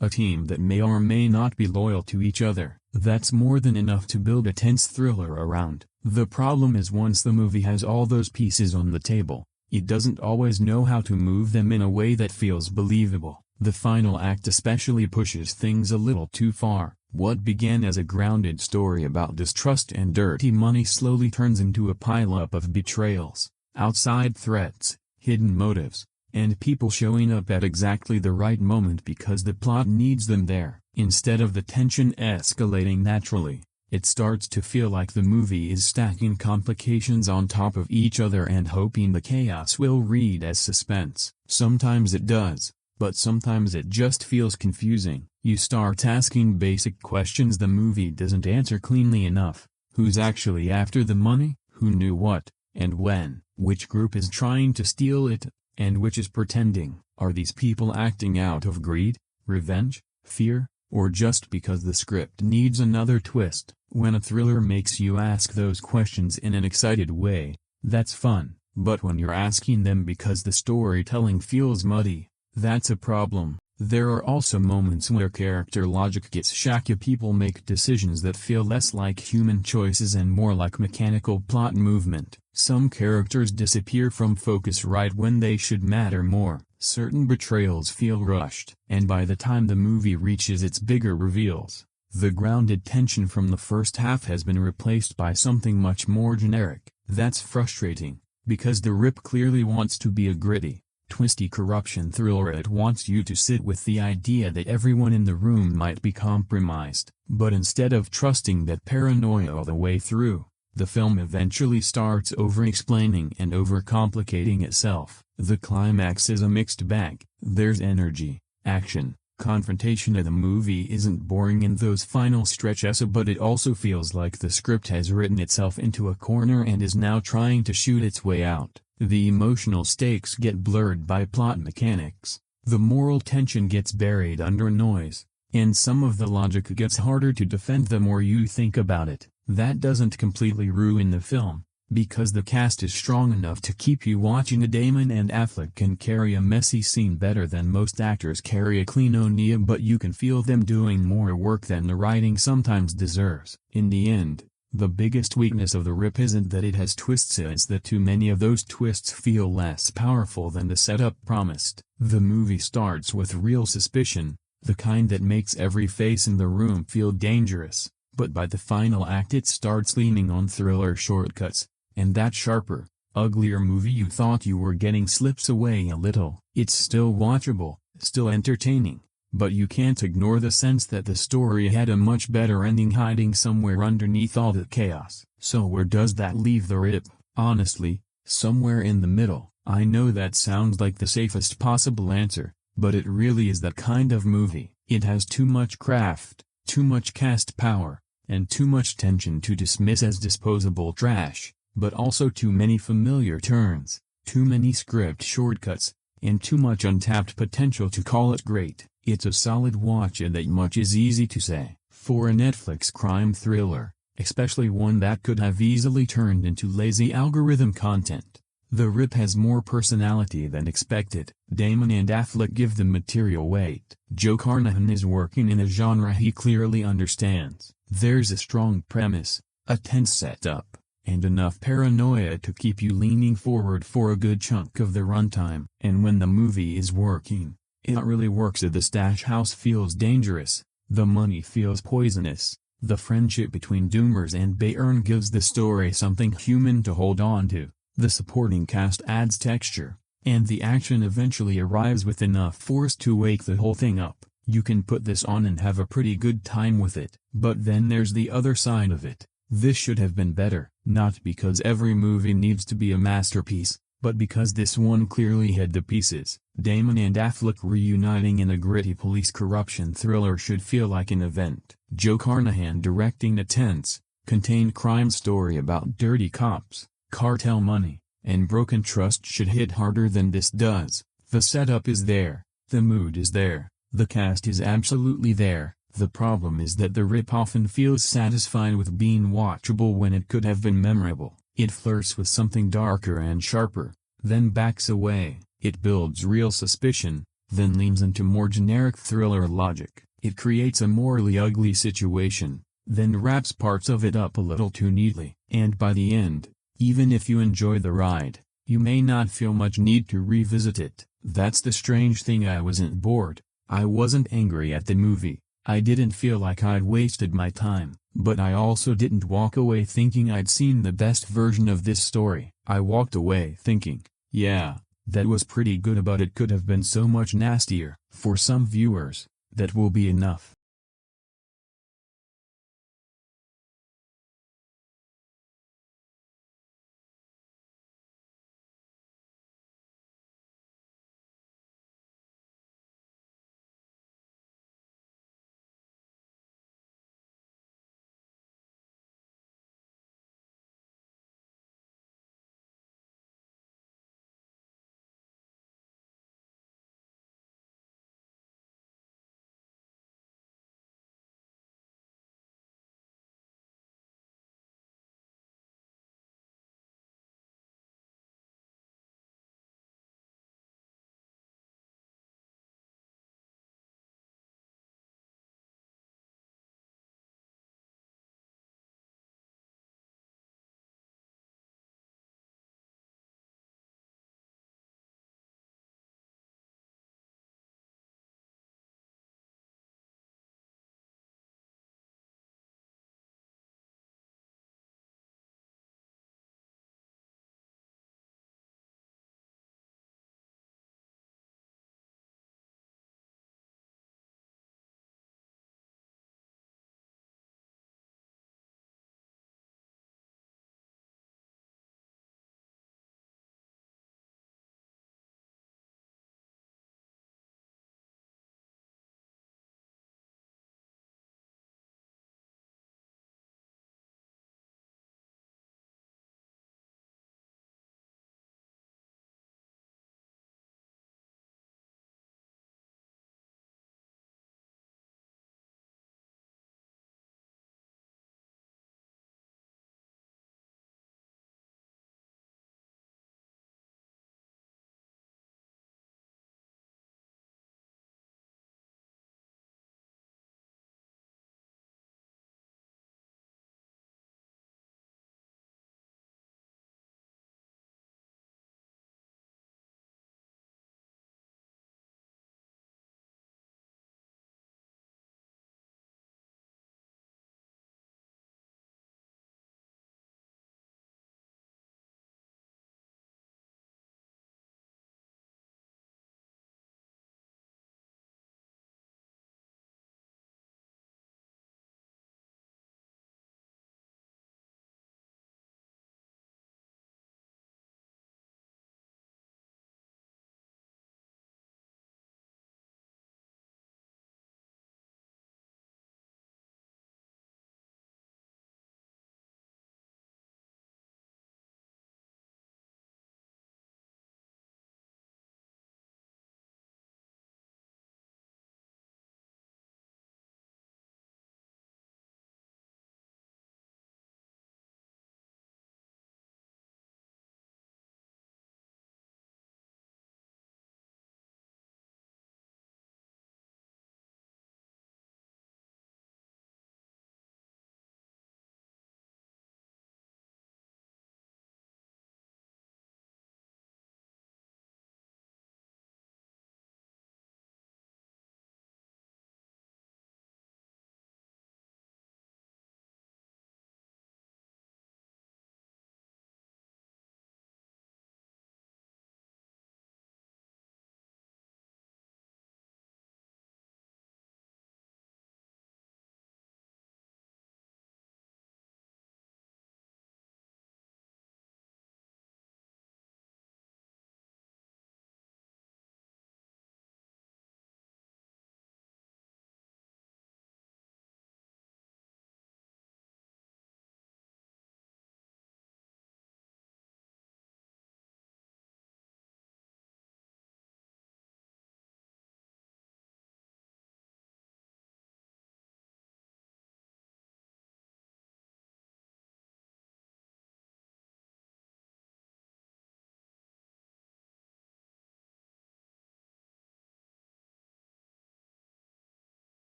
a team that may or may not be loyal to each other. That's more than enough to build a tense thriller around. The problem is once the movie has all those pieces on the table, it doesn't always know how to move them in a way that feels believable. The final act especially pushes things a little too far. What began as a grounded story about distrust and dirty money slowly turns into a pileup of betrayals, outside threats, hidden motives, and people showing up at exactly the right moment because the plot needs them there. Instead of the tension escalating naturally, it starts to feel like the movie is stacking complications on top of each other and hoping the chaos will read as suspense. Sometimes it does, but sometimes it just feels confusing. You start asking basic questions the movie doesn't answer cleanly enough. Who's actually after the money? Who knew what, and when? Which group is trying to steal it, and which is pretending? Are these people acting out of greed, revenge, fear, or just because the script needs another twist. When a thriller makes you ask those questions in an excited way, that's fun, but when you're asking them because the storytelling feels muddy, that's a problem. There are also moments where character logic gets shaky. People make decisions that feel less like human choices and more like mechanical plot movement. Some characters disappear from focus right when they should matter more. Certain betrayals feel rushed. And by the time the movie reaches its bigger reveals, the grounded tension from the first half has been replaced by something much more generic. That's frustrating, because The Rip clearly wants to be a gritty, twisty corruption thriller. It wants you to sit with the idea that everyone in the room might be compromised. But instead of trusting that paranoia all the way through, the film eventually starts over-explaining and over-complicating itself. The climax is a mixed bag. There's energy, action, confrontation. The movie isn't boring in those final stretches, but it also feels like the script has written itself into a corner and is now trying to shoot its way out. The emotional stakes get blurred by plot mechanics, the moral tension gets buried under noise, and some of the logic gets harder to defend the more you think about it. That doesn't completely ruin the film, because the cast is strong enough to keep you watching. Damon and Affleck can carry a messy scene better than most actors carry a clean one, but you can feel them doing more work than the writing sometimes deserves. In the end, the biggest weakness of The Rip isn't that it has twists, it's that too many of those twists feel less powerful than the setup promised. The movie starts with real suspicion, the kind that makes every face in the room feel dangerous, but by the final act it starts leaning on thriller shortcuts, and that sharper, uglier movie you thought you were getting slips away a little. It's still watchable, still entertaining, but you can't ignore the sense that the story had a much better ending hiding somewhere underneath all the chaos. So where does that leave The Rip? Honestly, somewhere in the middle. I know that sounds like the safest possible answer, but it really is that kind of movie. It has too much craft, too much cast power, and too much tension to dismiss as disposable trash, but also too many familiar turns, too many script shortcuts, and too much untapped potential to call it great. It's a solid watch, and that much is easy to say. For a Netflix crime thriller, especially one that could have easily turned into lazy algorithm content, The Rip has more personality than expected. Damon and Affleck give the material weight. Joe Carnahan is working in a genre he clearly understands. There's a strong premise, a tense setup, and enough paranoia to keep you leaning forward for a good chunk of the runtime. And when the movie is working, it really works. The stash house feels dangerous, the money feels poisonous, the friendship between Doomers and Bayern gives the story something human to hold on to, the supporting cast adds texture, and the action eventually arrives with enough force to wake the whole thing up. You can put this on and have a pretty good time with it. But then there's the other side of it. This should have been better, not because every movie needs to be a masterpiece, but because this one clearly had the pieces. Damon and Affleck reuniting in a gritty police corruption thriller should feel like an event. Joe Carnahan directing a tense, contained crime story about dirty cops, cartel money, and broken trust should hit harder than this does. The setup is there, the mood is there, the cast is absolutely there. The problem is that The Rip often feels satisfied with being watchable when it could have been memorable. It flirts with something darker and sharper, then backs away. It builds real suspicion, then leans into more generic thriller logic. It creates a morally ugly situation, then wraps parts of it up a little too neatly. And by the end, even if you enjoy the ride, you may not feel much need to revisit it. That's the strange thing. I wasn't bored. I wasn't angry at the movie. I didn't feel like I'd wasted my time, but I also didn't walk away thinking I'd seen the best version of this story. I walked away thinking, yeah, that was pretty good, but it could have been so much nastier. For some viewers, that will be enough.